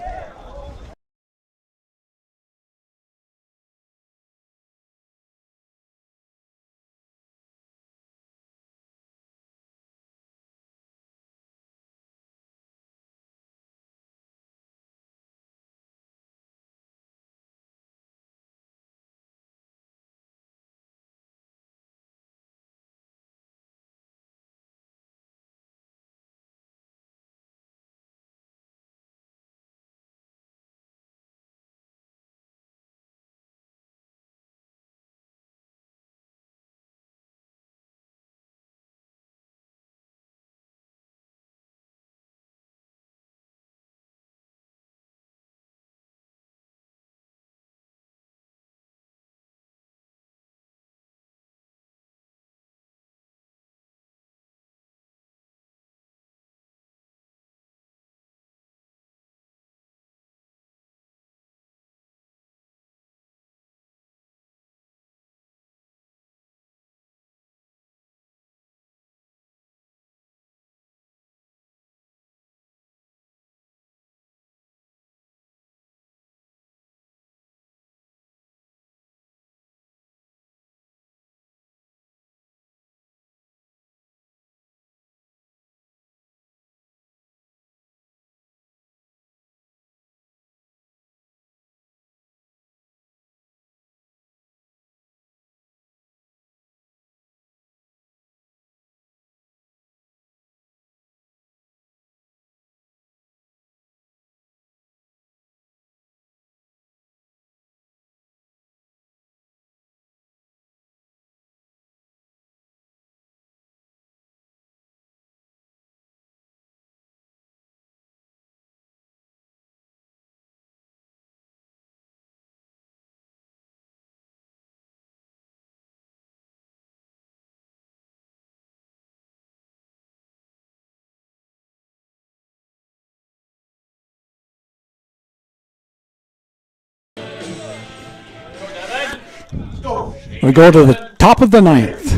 We go to the top of the ninth.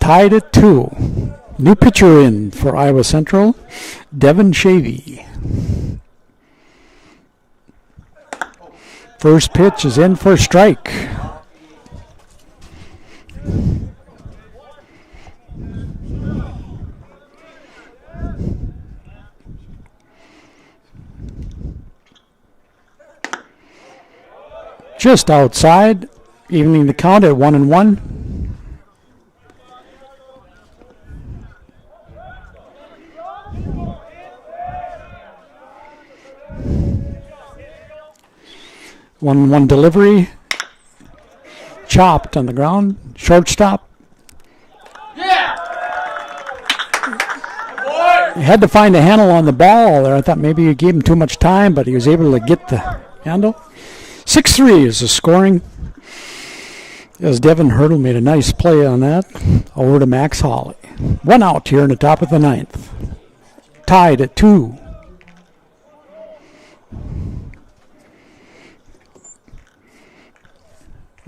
Tied at 2. New pitcher in for Iowa Central, Devin Shavy. First pitch is in for a strike. Just outside, evening the count at 1-1. One delivery, chopped on the ground, shortstop. Yeah! He had to find a handle on the ball there. I thought maybe you gave him too much time, but he was able to get the handle. 6-3 is the scoring. As Devin Hurdle made a nice play on that. Over to Max Hawley. 1 out here in the top of the ninth. Tied at 2.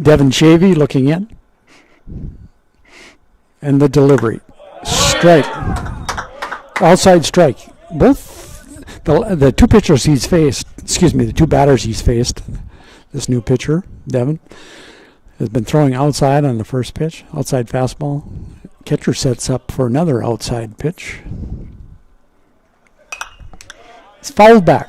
Devin Shavy looking in. And the delivery. Strike. Outside strike. Both the two pitchers he's faced, the two batters he's faced, this new pitcher, Devin, has been throwing outside on the first pitch, outside fastball. Catcher sets up for another outside pitch. It's fouled back.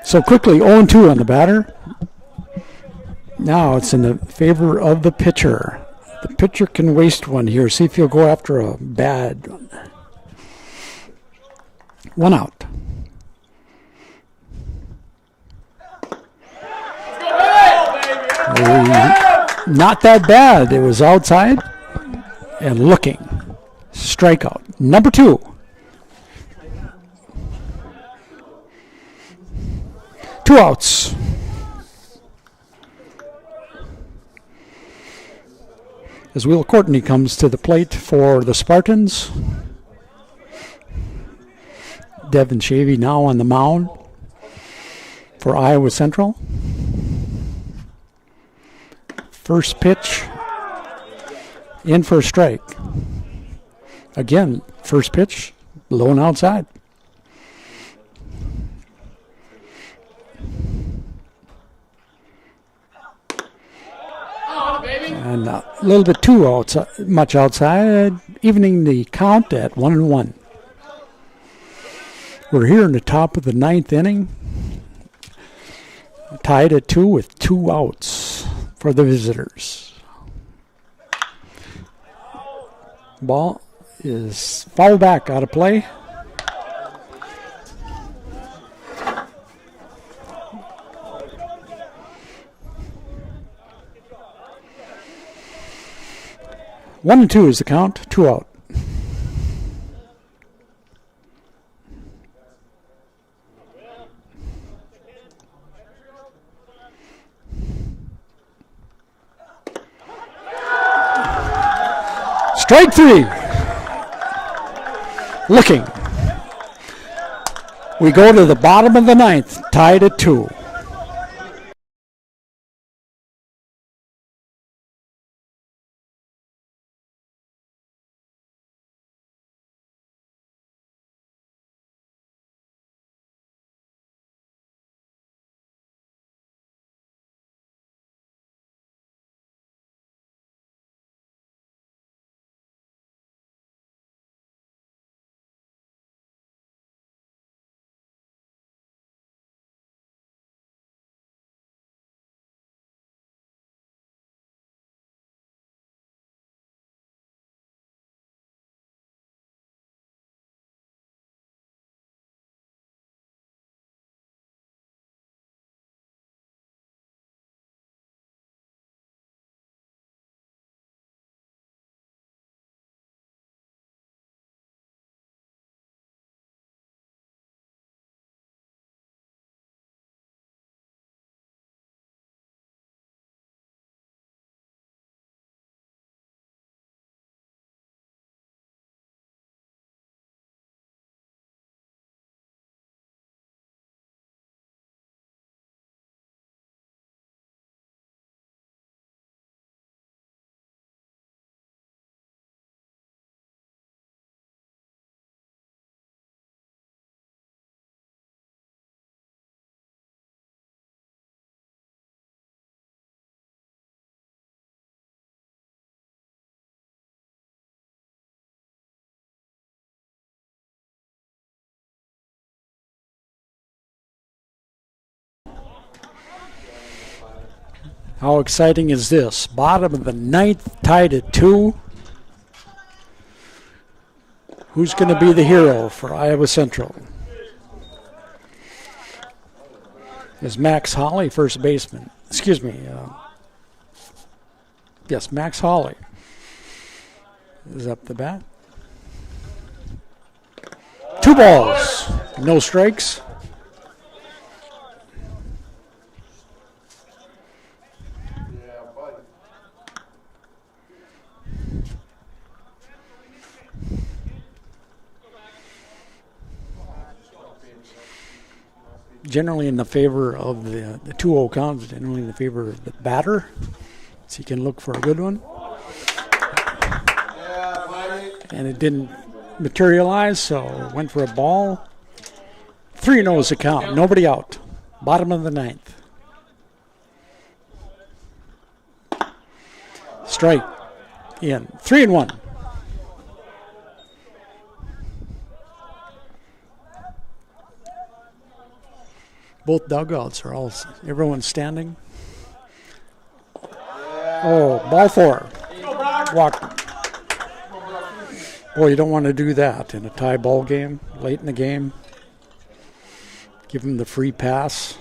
So quickly, 0-2 on the batter. Now it's in the favor of the pitcher. The pitcher can waste one here. See if he'll go after a bad one. 1 out. Not that bad. It was outside and looking. Strikeout. Number 2. Two outs. As Will Courtney comes to the plate for the Spartans. Devin Shavy now on the mound for Iowa Central. First pitch in for a strike. Again, first pitch, low and outside. And a little bit too much outside, evening the count at 1-1. We're here in the top of the 9th inning, tied at 2 with 2 outs for the visitors. Ball is foul back, out of play. One and 2 is the count, 2 out. Strike 3. Looking. We go to the bottom of the 9th, tied at 2. How exciting is this? Bottom of the 9th, tied at 2. Who's going to be the hero for Iowa Central? Is Max Hawley, first baseman. Excuse me. Yes, Max Hawley is up the bat. 2 balls, no strikes. Generally in the favor of the 2-0 count, generally in the favor of the batter. So you can look for a good one. And it didn't materialize, so went for a ball. 3-0 is the count, nobody out. Bottom of the 9th. Strike in. 3-1. Both dugouts are everyone's standing. Oh, ball 4. Walk. Boy, you don't want to do that in a tie ball game, late in the game. Give him the free pass.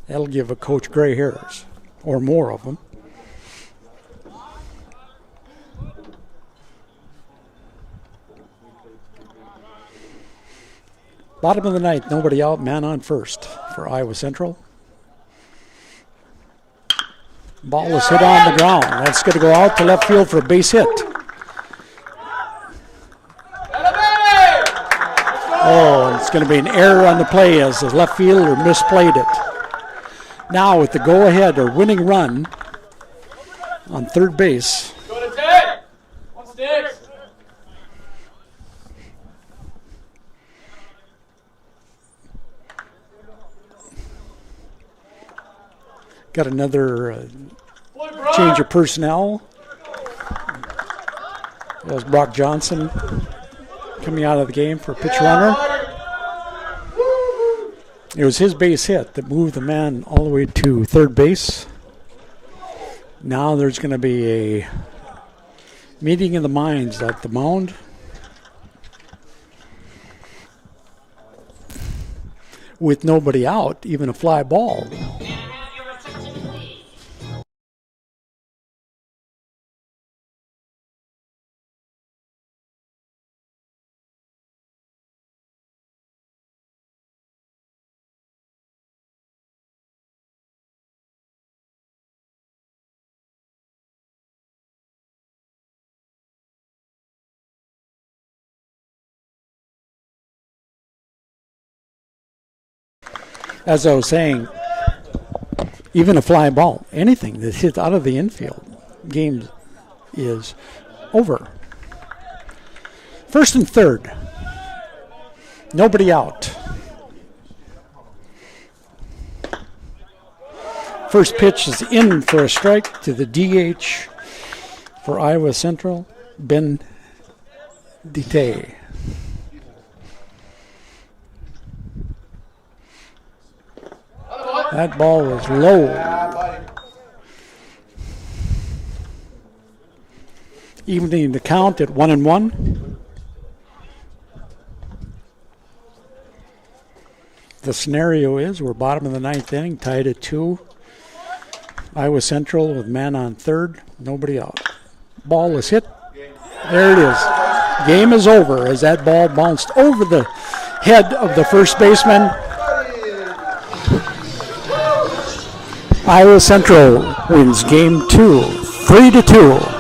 That'll give a coach gray hairs, or more of them. Bottom of the ninth, nobody out, man on first for Iowa Central. Ball is hit on the ground. That's going to go out to left field for a base hit. Oh, and it's going to be an error on the play as the left fielder misplayed it. Now with the go-ahead or winning run on third base. Go to 10. 1 sticks. Got another change of personnel. There's Brock Johnson coming out of the game for pitch runner. It was his base hit that moved the man all the way to third base. Now there's going to be a meeting of the minds at the mound. With nobody out, even a fly ball. As I was saying, even a fly ball, anything that hits out of the infield, game is over. First and third, nobody out. First pitch is in for a strike to the DH for Iowa Central, Ben Dite. That ball was low. Evening the count at 1-1. The scenario is we're bottom of the ninth inning, tied at 2. Iowa Central with man on third, nobody out. Ball is hit. There it is. Game is over as that ball bounced over the head of the first baseman. Iowa Central wins game 2, 3-2.